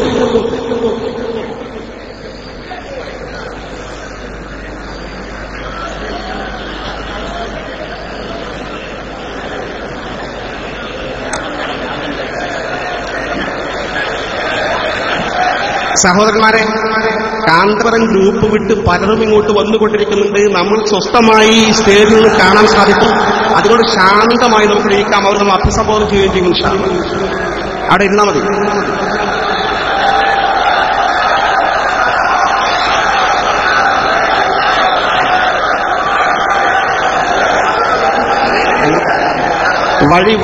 Speaker 1: സഹോദരന്മാരെ, കാന്തപുരം ഗ്രൂപ്പ് വിട്ട് പലരും ഇങ്ങോട്ട് വന്നുകൊണ്ടിരിക്കുന്നുണ്ട്. നമ്മൾ സ്വസ്ഥമായി സ്റ്റേജിൽ നിന്ന് കാണാൻ സാധിക്കും. അതുകൊണ്ട് ശാന്തമായി നമുക്ക് ഇരിക്കാം. അവർ നമ്മൾ അഭിസംബോധന ചെയ്യുകയും ചെയ്യും. അവിടെ ഇരുന്നാൽ മതി.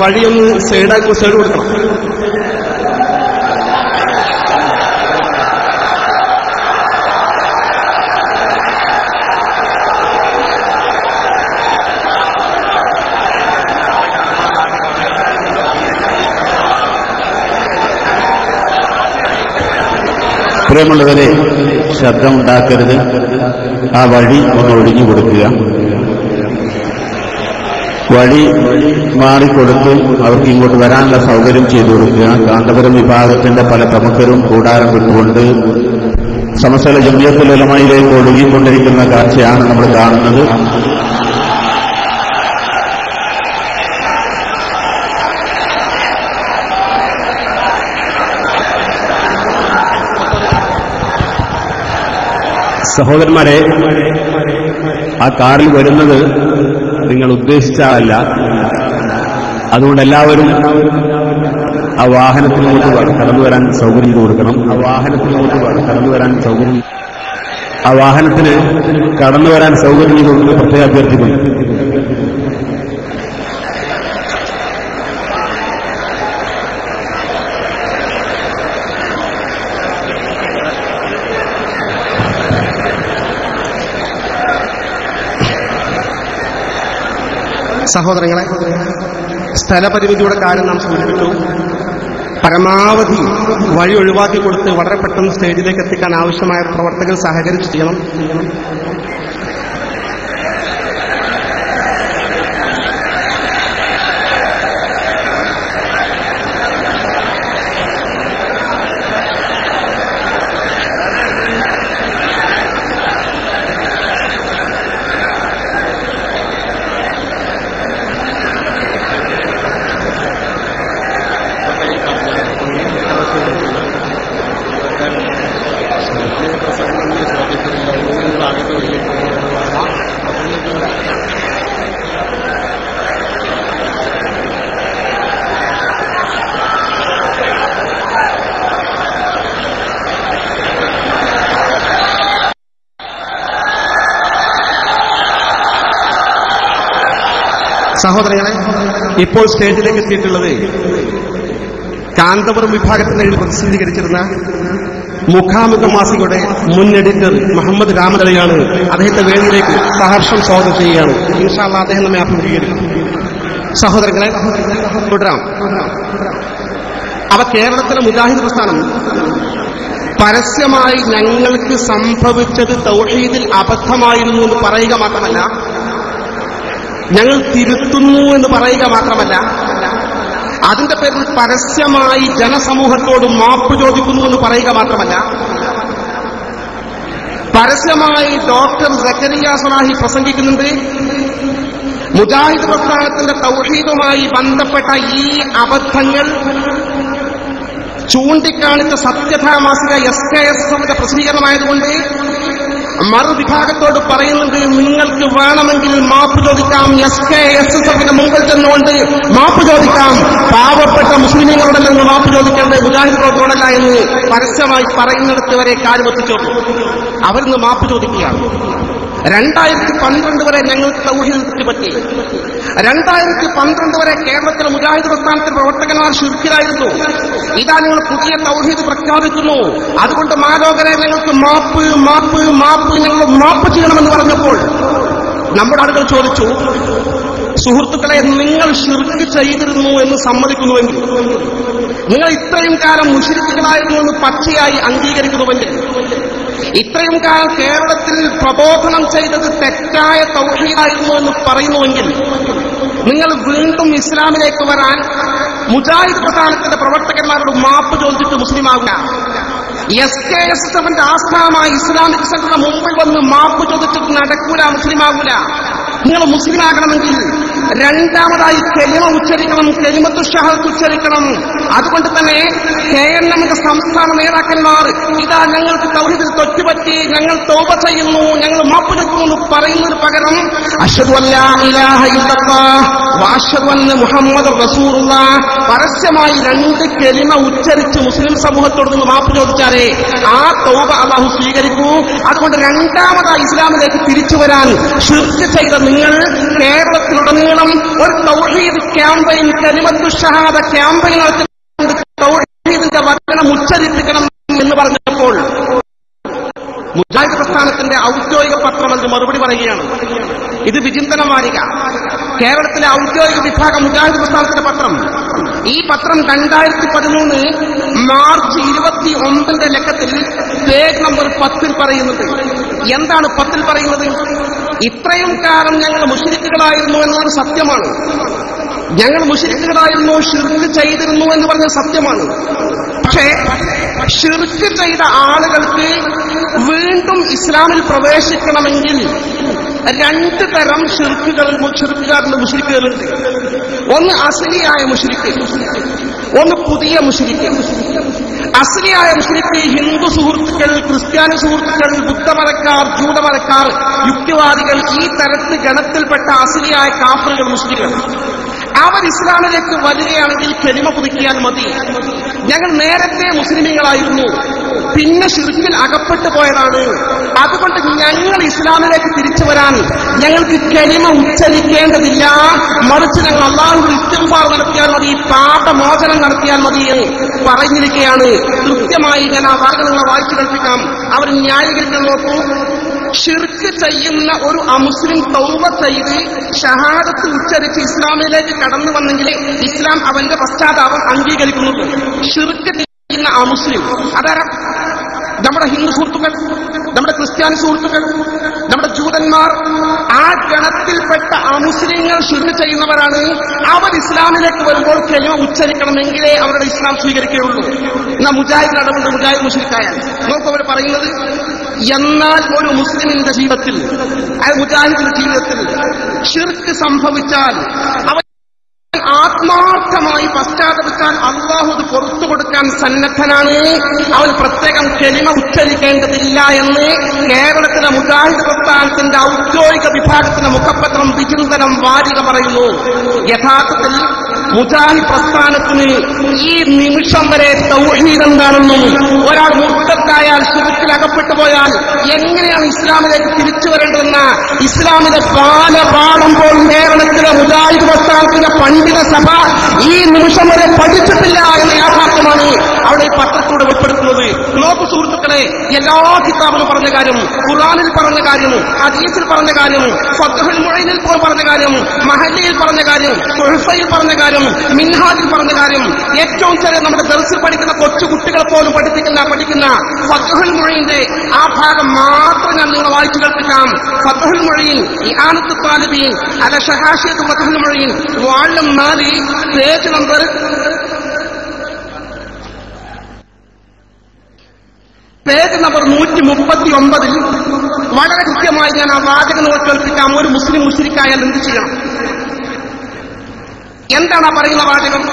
Speaker 1: വഴിയൊന്ന് സൈഡ് കൊടുക്കണം.
Speaker 2: പ്രിയമുള്ളവരെ, ശബ്ദമുണ്ടാക്കരുത്. ആ വഴി ഒന്ന് ഒഴിഞ്ഞു കൊടുക്കുക. വഴി മാറിക്കൊടുത്ത് അവർക്ക് ഇങ്ങോട്ട് വരാനുള്ള സൗകര്യം ചെയ്തു കൊടുക്കുക. കാന്തപുരം വിഭാഗത്തിന്റെ പല പ്രമുഖരും കൂടാരം വിട്ടുകൊണ്ട് സമസ്ത ജംഇയ്യത്തുൽ ഉലമയിലേക്ക് ഒഴുകിക്കൊണ്ടിരിക്കുന്ന കാഴ്ചയാണ് നമ്മൾ കാണുന്നത്. സഹോദരന്മാരെ, ആ കാറിൽ വരുന്നത് നിങ്ങൾ ഉദ്ദേശിച്ചതല്ല. അതുകൊണ്ട് എല്ലാവരും ആ വാഹനത്തിലോട്ട് കടന്നു വരാൻ സൗകര്യം കൊടുക്കണം. ആ വാഹനത്തിന് കടന്നു വരാൻ സൗകര്യം കൊടുത്ത് പ്രത്യേകം അഭ്യർത്ഥിക്കുന്നു.
Speaker 1: സഹോദരങ്ങളെ, സ്ഥലപരിമിതിയുടെ കാര്യം നാം സൂചിപ്പിച്ചു. പരമാവധി വഴി ഒഴിവാക്കി കൊടുത്ത് വളരെ പെട്ടെന്ന് സ്റ്റേജിലേക്ക് എത്തിക്കാൻ ആവശ്യമായ പ്രവർത്തകർ സഹകരിച്ച് ചെയ്യണം. സഹോദരങ്ങളെ, ഇപ്പോൾ സ്റ്റേജിലേക്ക് എത്തിയിട്ടുള്ളത് കാന്തപുരം വിഭാഗത്തിന് പ്രതിനിധീകരിച്ചിരുന്ന മുഖാമുഖ മാസികയുടെ മുൻ എഡിറ്റർ മുഹമ്മദ് രാമലയാണ്. അദ്ദേഹത്തെ വേദിയിലേക്ക് സഹർഷം സ്വാഗതം ചെയ്യുകയാണ്. ഇൻഷാ അല്ലാഹ് അദ്ദേഹം നമ്മെ അഭിമുഖീകരിക്കും. സഹോദരങ്ങളെ, തുടരാം. അവ കേരളത്തിലെ മുജാഹിദ് പ്രസ്ഥാനം പരസ്യമായി ഞങ്ങൾക്ക് സംഭവിച്ചത് തൗഹീദിൽ അബദ്ധമായിരുന്നു എന്ന് പറയുക മാത്രമല്ല, ഞങ്ങൾ തിരുത്തുന്നു എന്ന് പറയുക മാത്രമല്ല, അതിന്റെ പേരിൽ പരസ്യമായി ജനസമൂഹത്തോട് മാപ്പ് ചോദിക്കുന്നു എന്ന് പറയുക മാത്രമല്ല, പരസ്യമായി ഡോക്ടർ സക്കരിയ സലാഹി പ്രസംഗിക്കുന്നുണ്ട്. മുജാഹിദ് പ്രസ്ഥാനത്തിന്റെ തൗഹീദുമായി ബന്ധപ്പെട്ട ഈ അബദ്ധങ്ങൾ ചൂണ്ടിക്കാണിച്ച സത്യധാമാസിക SKSFന്റെ പ്രസിദ്ധീകരണമായതുകൊണ്ട് മറുവിഭാഗത്തോട് പറയുന്നുണ്ട്, നിങ്ങൾക്ക് വേണമെങ്കിൽ മാപ്പ് ചോദിക്കാം, SKSFന്റെ മുമ്പിൽ ചെന്നുകൊണ്ട് മാപ്പ് ചോദിക്കാം, പാവപ്പെട്ട മുസ്ലിമീങ്ങളോട് നിന്ന് മാപ്പ് ചോദിക്കേണ്ടത് മുജാഹിദ് പ്രവർത്തകരോടല്ല എന്ന് പരസ്യമായി പറയുന്നിടത്ത് വരെ കാര്യമെത്തിച്ചു. അവരിന്ന് മാപ്പ് ചോദിക്കുകയാണ്. 2012 വരെ ഞങ്ങൾക്ക് തൗഹീദ് തെറ്റുപറ്റി. 2012 വരെ കേരളത്തിലെ മുജാഹിദ് പ്രസ്ഥാനത്തിന്റെ പ്രവർത്തകന്മാർ ശിർക്കിലായിരുന്നു. ഇതാ നിങ്ങൾ പുതിയ തൗഹീദ് പ്രഖ്യാപിക്കുന്നു, അതുകൊണ്ട് മാലോകരെ ഞങ്ങൾക്ക് മാപ്പ് മാപ്പ് മാപ്പ് ഞങ്ങൾ മാപ്പ് ചെയ്യണമെന്ന് പറഞ്ഞപ്പോൾ നമ്മുടെ ആളുകൾ ചോദിച്ചു, സുഹൃത്തുക്കളെ, നിങ്ങൾ ശിർക്ക് ചെയ്തിരുന്നു എന്ന് സമ്മതിക്കുന്നുവെങ്കിൽ, നിങ്ങൾ ഇത്രയും കാലം മുശ്രിക്കുകളായിരുന്നു എന്ന് പച്ചയായി അംഗീകരിക്കുന്നുവെങ്കിൽ, ഇത്രയും കാലം കേരളത്തിൽ പ്രബോധനം ചെയ്തത് തെറ്റായ തൗഹീദായിരുന്നു എന്ന് പറയുന്നുവെങ്കിൽ, നിങ്ങൾ വീണ്ടും ഇസ്ലാമിലേക്ക് വരാൻ മുജാഹിദ് പ്രസ്ഥാനത്തിന്റെ പ്രവർത്തകന്മാരോട് മാപ്പ് ചോദിച്ചിട്ട് മുസ്ലിമാകുക. SKSFന്റെ ആസ്ഥാനമായ ഇസ്ലാമിക് സെന്ററിന്റെ മുമ്പിൽ വന്ന് മാപ്പ് ചോദിച്ചിട്ട് നടക്കൂല, മുസ്ലിമാകൂല. നിങ്ങൾ മുസ്ലിമാകണമെങ്കിൽ രണ്ടാമതായി കലിമ ഉച്ചരിക്കണം, കലിമത്തു ഷഹാദത്ത് ഉച്ചരിക്കണം. അതുകൊണ്ട് തന്നെ KNMന്റെ സംസ്ഥാന നേതാക്കന്മാർ ഇതാ ഞങ്ങൾക്ക് തൗഹീദിൽ തെറ്റുപറ്റി, ഞങ്ങൾ തൗബ ചെയ്യുന്നു, ഞങ്ങൾ മാപ്പ് ചോദിക്കുന്നു എന്ന് പറയുന്നതിന് പകരം അശ്ഹദു അല്ലാ ഇലാഹ ഇല്ലല്ലാഹ് വ അശ്ഹദു അന്ന മുഹമ്മദുർ റസൂലുള്ളാഹ് പരസ്യമായി 2 കലിമ ഉച്ചരിച്ച് മുസ്ലിം സമൂഹത്തോട് നിന്ന് മാപ്പ് ചോദിച്ചാലേ ആ തൗബ അല്ലാഹു സ്വീകരിക്കൂ. അതുകൊണ്ട് രണ്ടാമതായി ഇസ്ലാമിലേക്ക് തിരിച്ചു വരാൻ ശിർക്ക് ചെയ്ത നിങ്ങൾ കേരളത്തിലുടനീളം ഒരു തൗഹീദ് ക്യാമ്പയിൻ, കലിമത്തു ഷഹാദ ക്യാമ്പയിൻ നടത്തിക്കൊണ്ട് തൗഹീദിന്റെ വചനം ഉച്ചരിപ്പിക്കണം എന്ന് പറഞ്ഞപ്പോൾ മുജാഹിദ് പ്രസ്ഥാനത്തിന്റെ ഔദ്യോഗിക പത്രം അതിന് മറുപടി പറയുകയാണ്. ഇത് വിചിന്തന വാരിക, കേരളത്തിലെ ഔദ്യോഗിക വിഭാഗം മുജാഹിദ് പ്രസ്ഥാനത്തിന്റെ പത്രം. ഈ പത്രം 2013 മാർച്ച് 29 ലക്കത്തിൽ പേജ് നമ്പർ 10 പറയുന്നത്. എന്താണ് 10 പറയുന്നത്? ഇത്രയും കാലം ഞങ്ങൾ മുശ്രിക്കുകളായിരുന്നു എന്നത് സത്യമാണ്. ഞങ്ങൾ മുശ്രിക്കുകളായിരുന്നു, ശിർക്ക് ചെയ്തിരുന്നു എന്ന് പറഞ്ഞത് സത്യമാണ്. പക്ഷേ ശിർക്ക് ചെയ്ത ആളുകൾക്ക് വീണ്ടും ഇസ്ലാമിൽ പ്രവേശിക്കണമെങ്കിൽ 2 തരം ശിർക്കുകാരുണ്ട്, മുശ്രിക്കുകളുണ്ട്. ഒന്ന് അസ്ലിയായ മുശ്രിക്ക്, ഒന്ന് പുതിയ മുശ്രിക്ക്. അസ്ലിയായ മുശ്രിക്ക് ഹിന്ദു സുഹൃത്തുക്കൾ, ക്രിസ്ത്യാനി സുഹൃത്തുക്കൾ, ബുദ്ധമതക്കാർ, ജൂതമതക്കാർ, യുക്തിവാദികൾ, ഈ തരത്തിൽ ഗണത്തിൽപ്പെട്ട അസ്ലിയായ കാഫറുകൾ, മുസ്ലിങ്ങൾ. അവർ ഇസ്ലാമിലേക്ക് വരികയാണെങ്കിൽ കലിമ പുതുക്കിയാൽ മതി. ഞങ്ങൾ നേരത്തെ മുസ്ലിമീങ്ങളായിരുന്നു, പിന്നെ ശിർക്കിൽ അകപ്പെട്ടു പോയതാണ്, അതുകൊണ്ട് ഞങ്ങൾ ഇസ്ലാമിലേക്ക് തിരിച്ചു വരാൻ ഞങ്ങൾക്ക് കലിമ ഉച്ചരിക്കേണ്ടതില്ല, മറിച്ച് ഞങ്ങൾ അല്ലാഹുവിൽ ഇസ്തിഗ്ഫാർ നടത്തിയാൽ മതി, പാപമോചനം നടത്തിയാൽ മതി എന്ന് പറഞ്ഞിരിക്കുകയാണ്. കൃത്യമായി ഞാൻ ആ വാക്കുകൾ വായിച്ചു കേൾപ്പിക്കാം. അവർ ന്യായീകരിക്കാൻ നോക്കൂ. ശിർക്ക് ചെയ്യുന്ന ഒരു അമുസ്ലിം തൗബ ചെയ്ത് ഷഹാദത്ത് ഉച്ചരിച്ച് ഇസ്ലാമിലേക്ക് കടന്നു വന്നെങ്കിൽ ഇസ്ലാം അവന്റെ പശ്ചാത്താപം അംഗീകരിക്കുന്നുള്ളൂ. ശിർക്ക് ചെയ്യുന്ന അമുസ്ലിം അതാരാ? നമ്മുടെ ഹിന്ദു സുഹൃത്തുക്കൾ, നമ്മുടെ ക്രിസ്ത്യാനി സുഹൃത്തുക്കൾ, നമ്മുടെ ജൂതന്മാർ, ആ ഗണത്തിൽപ്പെട്ട അമുസ്ലിങ്ങൾ ശിർക്ക് ചെയ്യുന്നവരാണ്. അവർ ഇസ്ലാമിലേക്ക് വരുമ്പോൾ കലിമ ഉച്ചരിക്കണമെങ്കിലേ അവരുടെ ഇസ്ലാം സ്വീകരിക്കുകയുള്ളൂ. എന്നാൽ മുജാഹിദ് നടവുണ്ട്, മുജാഹിദ് മുശ്രിക്കായാൽ നോക്കൂ അവർ പറയുന്നത്. എന്നാൽ ഒരു മുസ്ലിമിന്റെ ജീവിതത്തിൽ, അതായത് മുജാഹിദിന്റെ ജീവിതത്തിൽ ശിർക്ക് സംഭവിച്ചാൽ അവൻ ആത്മാർത്ഥമായി പശ്ചാത്തപിച്ചാൽ അല്ലാഹു അത് പുറത്തു കൊടുക്കാൻ സന്നദ്ധനാണ്. അവൻ പ്രത്യേകം കലിമ ഉച്ചരിക്കേണ്ടതില്ല എന്ന് കേരളത്തിലെ മുജാഹിദ് പ്രസ്ഥാനത്തിന്റെ ഔദ്യോഗിക വിഭാഗത്തിന്റെ മുഖപത്രം വിചിന്തനം വാരിക പറയുന്നു. യഥാർത്ഥത്തിൽ മുജാഹിദ് പ്രസ്ഥാനത്തിന് ഈ നിമിഷം വരെ തൗഹീദ് എന്താണെന്നും ഒരാൾ മുർത്തത്തായാൽ ശിർക്കിൽ അകപ്പെട്ടു പോയാൽ എങ്ങനെയാണ് ഇസ്ലാമിലേക്ക് തിരിച്ചു വരേണ്ടതെന്ന ഇസ്ലാമിന്റെ പാഠം കേരളത്തിലെ മുജാഹിദ് പ്രസ്ഥാനത്തിന്റെ പണ്ഡിത സഭ ഈ നിമിഷം വരെ പഠിച്ചിട്ടില്ല എന്ന യാഥാർത്ഥ്യമാണ് അവിടെ ഈ പത്രത്തിലൂടെ വെളിപ്പെടുത്തുന്നത്. നോക്കൂ സുഹൃത്തുക്കളെ, എല്ലാ കിതാബിലും പറഞ്ഞ കാര്യം, ഖുർആനിൽ പറഞ്ഞ കാര്യം, ഹദീസിൽ പറഞ്ഞ കാര്യം, ഫത്ഹുൽ മുഈനിൽ പറഞ്ഞ കാര്യം, മഹല്ലിയിൽ പറഞ്ഞ കാര്യം, തുഹ്ഫയിൽ പറഞ്ഞ കാര്യം, മിൻഹാജിൽ പറഞ്ഞ കാര്യം, ഏറ്റവും ചെറിയ നമ്മുടെ ദർസിൽ പഠിക്കുന്ന കൊച്ചു കുട്ടികളെ പോലും പഠിക്കുന്ന ഫത്ഹുൽ മുഈനിന്റെ ആ ഭാഗം മാത്രം ഞാൻ നിങ്ങളെ വായിച്ചു കേൾപ്പിക്കാം. ഫത്ഹുൽ മുഈൻ ഇആനത്തു താലിബീൻ അല ഷഹാഷിയത്ത് ഫത്ഹുൽ മുഈൻ വാള്യം 4 പേജ് നമ്പർ 139 വളരെ കൃത്യമായി ഞാൻ ആ വാചകം കേൾപ്പിക്കാം. ഒരു മുസ്ലിം മുശ്രിക്കായാൽ എന്ത് ചെയ്യണം? എന്താണ് ആ പറയുന്ന വാചകം?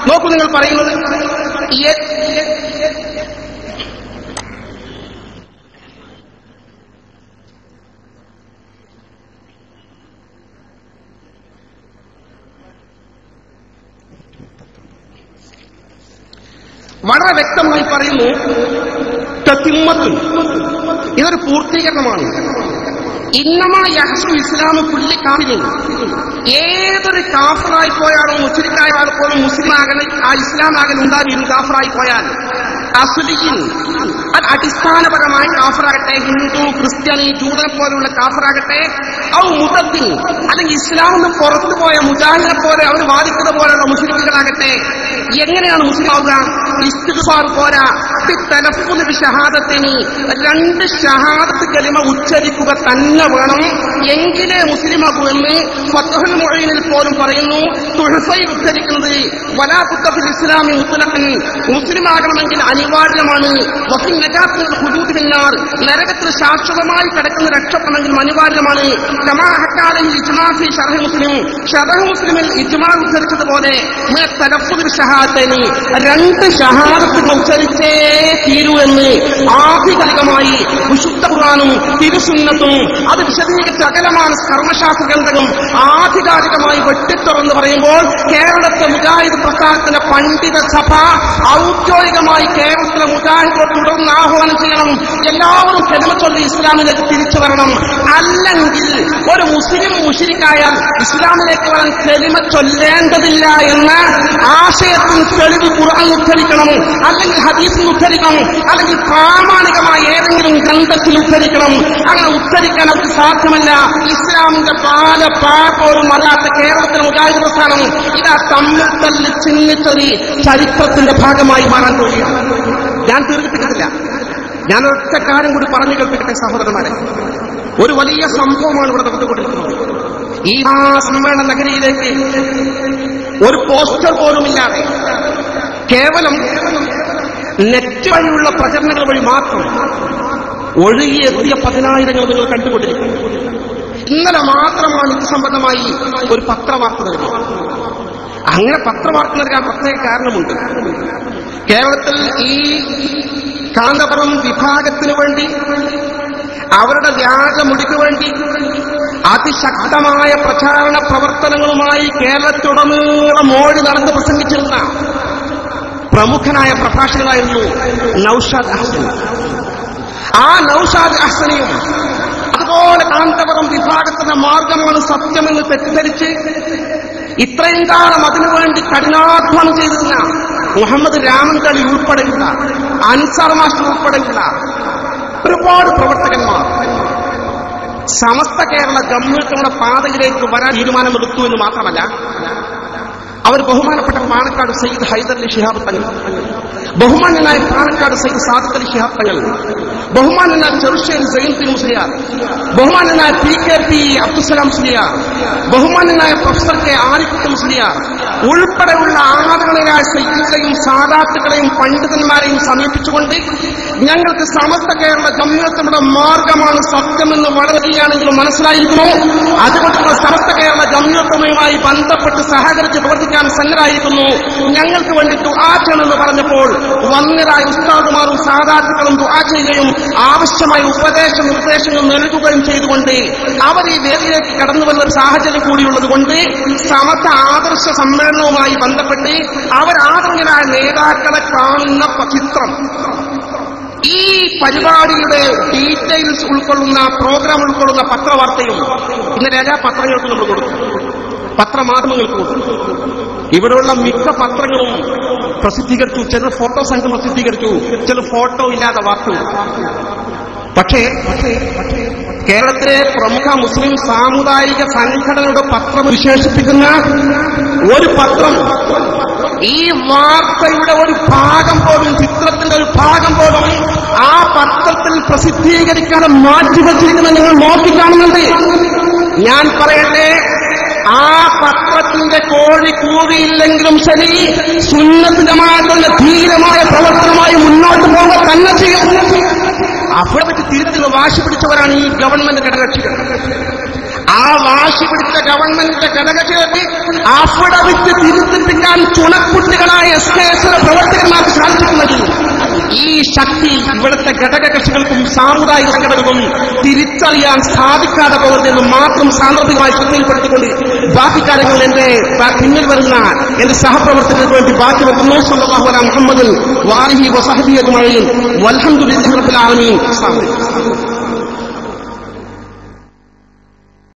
Speaker 1: നോക്കൂ, നിങ്ങൾ പറയുന്നത് വളരെ വ്യക്തമായി പറയുന്നു. തത്തിമ്മത്തും ഇതൊരു പൂർത്തീകരണമാണ്. ഇന്നമാ യഹ്സു ഇസ്ലാമു കുല്ലി കാഫിരിൻ, ഏതൊരു കാഫിറായി പോയാലോ മുശ്രിക്കായ ആൾപ്പോലും മുസ്ലിം ആകൽ ആ ഇസ്ലാം ആകൽ ഉണ്ടാകും. കാഫിറായി പോയാൽ അസുലിഹിൻ, അത് അടിസ്ഥാനപരമായി കാഫിറാകട്ടെ, ഹിന്ദു ക്രിസ്ത്യൻ ജൂതനെ പോലെയുള്ള കാഫിറാകട്ടെ, ഔ മുതദ്ദിൻ, അല്ലെങ്കിൽ ഇസ്ലാമിന് പുറത്തു പോയ മുജാഹിദിനെ പോലെ അവർ വാദിക്കുന്ന പോലെയുള്ള മുശ്രിക്കുകളാകട്ടെ. എങ്ങനെയാണ് മുസ്ലിം ആവുക? ഇസ്തിഗ്ഫാർ പോരാ, തലഫ്ഫുദ് ബിശഹാദത്തൈനി, 2 ഷഹാദത്ത് കലിമ ഉച്ചരിക്കുക തന്നെ വേണം, എങ്കിലേ മുസ്ലിമാകൂ എന്ന് ഫത്ഹുൽ മുഈനിൽ പോലും പറയുന്നു. തുഹ്ഫയിൽ ഉച്ചരിക്കുന്നത് വലാ തുഖഫിൽ ഇസ്ലാമി മുത്ലഖൻ, മുസ്ലിമാകണമെങ്കിൽ അനിവാര്യമാണ്. വഫിൻ നജാത്തിൽ ഹുദൂദ് ബിന്നാർ, നരകത്തിൽ ശാശ്വതമായി കിടക്കുന്ന രക്ഷപ്പെടണമെങ്കിൽ അനിവാര്യമാണ്. കമാ ഹക്കാലഹിൽ ഇജ്മാ ഫി ശർഹ് മുസ്ലിം, ശർഹ് മുസ്ലിമിൽ ഇജ്മാ ഉദ്ധരിച്ചതുപോലെ തലഫ്ഫുദ് ബിശഹാദത്തൈനി, 2 ഷഹാദത്തുകൾ ഉച്ചരിച്ചേ തീരൂ എന്ന് ആധികാരികമായി വിശുദ്ധ ഖുർആനും തിരുസുന്നത്തും അത് വിശദീകരിച്ച അകലമാണ് കർമ്മശാസ്ത്ര ഗ്രന്ഥവും ആധികാരികമായി വെട്ടിത്തുറന്ന് പറയുമ്പോൾ കേരളത്തിലെ മുജാഹിദ് പ്രസ്ഥാനത്തിന്റെ പണ്ഡിത സഭ ഔദ്യോഗികമായി കേരളത്തിലെ മുജാഹിദോട് തുടർന്ന് ആഹ്വാനം ചെയ്യണം. എല്ലാവരും കലിമ ചൊല്ലി ഇസ്ലാമിലേക്ക് തിരിച്ചു വരണം. അല്ലെങ്കിൽ ഒരു മുസ്ലിം മുശ്രിക്കായാൽ ഇസ്ലാമിലേക്ക് വരാൻ കലിമ ചൊല്ലേണ്ടതില്ല എന്ന ആശയത്തിന് തെളിവ് ഖുർആൻ ഉദ്ധരിക്കണം, അല്ലെങ്കിൽ ഹദീസിൽ ഉദ്ധരിക്കണം, അല്ലെങ്കിൽ പ്രാമാണികമായ ഏതെങ്കിലും ഗ്രന്ഥത്തിൽ ഉദ്ധരിക്കണം. അങ്ങനെ ഉദ്ധരിക്കാൻ അവർക്ക് സാധ്യമല്ല. ഇസ്ലാമിന്റെ പോലും അല്ലാത്ത കേരളത്തിലെ മുജാഹിദ് പ്രസ്ഥാനം ഇതാ തമ്മിൽ തല്ലി ചിന്നിച്ചെറി ചരിത്രത്തിന്റെ ഭാഗമായി മാറാൻ പോവുകയാണ്. ഞാൻ തീർപ്പിക്കുന്നില്ല, ഞാൻ ഒറ്റ കാര്യം കൂടി പറഞ്ഞു കേൾപ്പിക്കട്ടെ സഹോദരന്മാരെ. ഒരു വലിയ സംഭവമാണ് ഇവിടെ നടന്നുകൊണ്ടിരിക്കുന്നത്. ഈ സമ്മേളന നഗരിയിലേക്ക് ഒരു പോസ്റ്റർ പോലുമില്ലാതെ കേവലം നെറ്റ് വഴിയുള്ള പ്രചരണങ്ങൾ വഴി മാത്രം ഒഴുകിയെത്തിയ 10,000 നിങ്ങൾ കണ്ടുകൊണ്ടിരിക്കുന്നു. ഇന്നലെ മാത്രമാണ് ഇത് സംബന്ധമായി ഒരു പത്രവാർത്ത നൽകുന്നത്. അങ്ങനെ പത്രവാർത്ത നൽകാൻ പ്രത്യേക കാരണമുണ്ട്. കേരളത്തിൽ ഈ കാന്തപുരം വിഭാഗത്തിനു വേണ്ടി, അവരുടെ വ്യാജമുടിക്ക് വേണ്ടി അതിശക്തമായ പ്രചാരണ പ്രവർത്തനങ്ങളുമായി കേരളത്തിലുടനീളം ഓടി നടന്ന് പ്രസംഗിച്ചിരുന്ന പ്രമുഖനായ പ്രഭാഷകനായിരുന്നു നൌഷാദ് അഹ്സൻ. ആ നൌഷാദ് അഹ്സനെയും അതുപോലെ കാന്തപുരം വിഭാഗത്തിന്റെ മാർഗമാണ് സത്യമെന്ന് തെറ്റിദ്ധരിച്ച് ഇത്രയും കാലം അതിനുവേണ്ടി കഠിനാധ്വാനം ചെയ്തിരുന്ന മുഹമ്മദ് രാമൻകളി ഉൾപ്പെടെയുള്ള, അൻസാർ മാസ്റ്റർ ഉൾപ്പെടെയുള്ള ഒരുപാട് പ്രവർത്തകന്മാർ സമസ്ത കേരള ജമ്മിയത്തുകളുടെ പാതയിലേക്ക് വരാൻ തീരുമാനമെടുത്തു എന്ന് മാത്രമല്ല, അവർ ബഹുമാനപ്പെട്ട പാണക്കാട് സയ്യിദ് ഹൈദരലി ശിഹാബ് തങ്ങൾ, ബഹുമാന്യനായ പാണക്കാട് സയ്യിദ് സാദിഖ് അലി ശിഹാബ് തങ്ങൾ, ബഹുമാന്യനായ ചെറുശ്ശേരി സൈനുദ്ദീൻ മുസ്ലിയാർ, ബഹുമാന്യനായ PKP അബ്ദുസലാം മുസ്ലിയാർ, ബഹുമാന്യനായ പ്രൊഫസർ കെ ആരിഫ് മുസ്ലിയാർ ഉൾപ്പെടെയുള്ള ആദരണീയരായ സയ്യിദുകളെയും സാദാത്തുകളെയും പണ്ഡിതന്മാരെയും സമീപിച്ചുകൊണ്ട് ഞങ്ങൾക്ക് സമസ്ത കേരള ജമ്മിയത്തുകളുടെ മാർഗമാണ് സത്യമെന്ന് വളരെയാണെങ്കിലും മനസ്സിലായിരിക്കുന്നു. അതുകൊണ്ടുള്ള സമസ്ത കേരള ജമ്മിയത്തുമായി ബന്ധപ്പെട്ട് സഹകരിച്ച് പ്രവർത്തിക്കാൻ സന്നദ്ധരായിരിക്കുന്നു. ഞങ്ങൾക്ക് വേണ്ടി ദുആ ചെയ്യണമെന്ന് പറഞ്ഞപ്പോൾ വന്നരായ ഉസ്താദുമാരും സാദാത്തുക്കളും ദുആ ചെയ്യുകയും ആവശ്യമായ നിർദ്ദേശങ്ങൾ നൽകുകയും ചെയ്തുകൊണ്ട് അവർ ഈ വേദിയിലേക്ക് കടന്നു വന്ന ഒരു സാഹചര്യം കൂടിയുള്ളത് കൊണ്ട് സമസ്ത ആദർശ സമ്മേളനവുമായി ബന്ധപ്പെട്ട് അവർ ആദരണീയരായ നേതാക്കളെ കാണുന്ന ചിത്രം, ഈ പരിപാടിയുടെ ഡീറ്റെയിൽസ് ഉൾക്കൊള്ളുന്ന, പ്രോഗ്രാം ഉൾക്കൊള്ളുന്ന പത്രവാർത്തയും ഇന്നലെ എല്ലാ പത്രങ്ങൾക്കും നമ്മൾ കൊടുക്കും. പത്രമാധ്യമങ്ങൾക്ക് ഇവിടെയുള്ള മിക്ക പത്രങ്ങളും പ്രസിദ്ധീകരിച്ചു. ചില ഫോട്ടോ സംഘം പ്രസിദ്ധീകരിച്ചു, ചില ഫോട്ടോ ഇല്ലാതെ വാർത്ത. പക്ഷേ കേരളത്തിലെ പ്രമുഖ മുസ്ലിം സാമുദായിക സംഘടനയുടെ പത്രം വിശേഷിപ്പിക്കുന്ന ഒരു പത്രം ഈ വാർത്തയുടെ ഒരു ഭാഗം പോലും, ചിത്രത്തിന്റെ ഒരു ഭാഗം പോലും ആ പത്രത്തിൽ പ്രസിദ്ധീകരിക്കാതെ മാറ്റിവെച്ചിരിക്കുന്നത് നിങ്ങൾ നോക്കിക്കാണുന്നുണ്ട്. ഞാൻ പറയട്ടെ, ആ പത്രത്തിന്റെ കോഴി കൂടിയില്ലെങ്കിലും ശരി, സുന്നത്ത് ജമാഅത്തിന്റെ ധീരമായ പ്രവർത്തനമായി മുന്നോട്ട് പോവുക തന്നെ ചെയ്യും. അവിടെ വെച്ച് തിരുത്തുന്ന വാശി പിടിച്ചവരാണ് ഈ ഗവൺമെന്റ് ഘടകകക്ഷികൾ. ആ വാശി പിടിച്ച ഗവൺമെന്റിന്റെ ഘടകകക്ഷികൾക്ക് അവിടെ വെച്ച് തിരുത്തിപ്പിക്കാൻ ചുണക്കുട്ടികളായ SKS പ്രവർത്തകന്മാർക്ക് സാധിച്ചിട്ടുണ്ടെങ്കിൽ ഈ ശക്തി ഇവിടുത്തെ ഘടകകക്ഷികൾക്കും സാമുദായിക സംഘടനകൾക്കും തിരിച്ചറിയാൻ സാധിക്കാതെ പോകരുതെന്ന് മാത്രം സാന്ദർഭികമായി ശ്രദ്ധയിൽപ്പെടുത്തിക്കൊണ്ട് ബാക്കി കാര്യങ്ങൾ എന്റെ പിന്നിൽ വരുന്ന എന്റെ സഹപ്രവർത്തകർക്ക് വേണ്ടി ബാക്കി വെക്കുന്നു. സ്വല്ലല്ലാഹു അലാ മുഹമ്മദിൻ വആലിഹി വസഹ്ബിഹി അജ്മഈൻ വൽഹംദുലില്ലാഹി റബ്ബിൽ ആലമീൻ.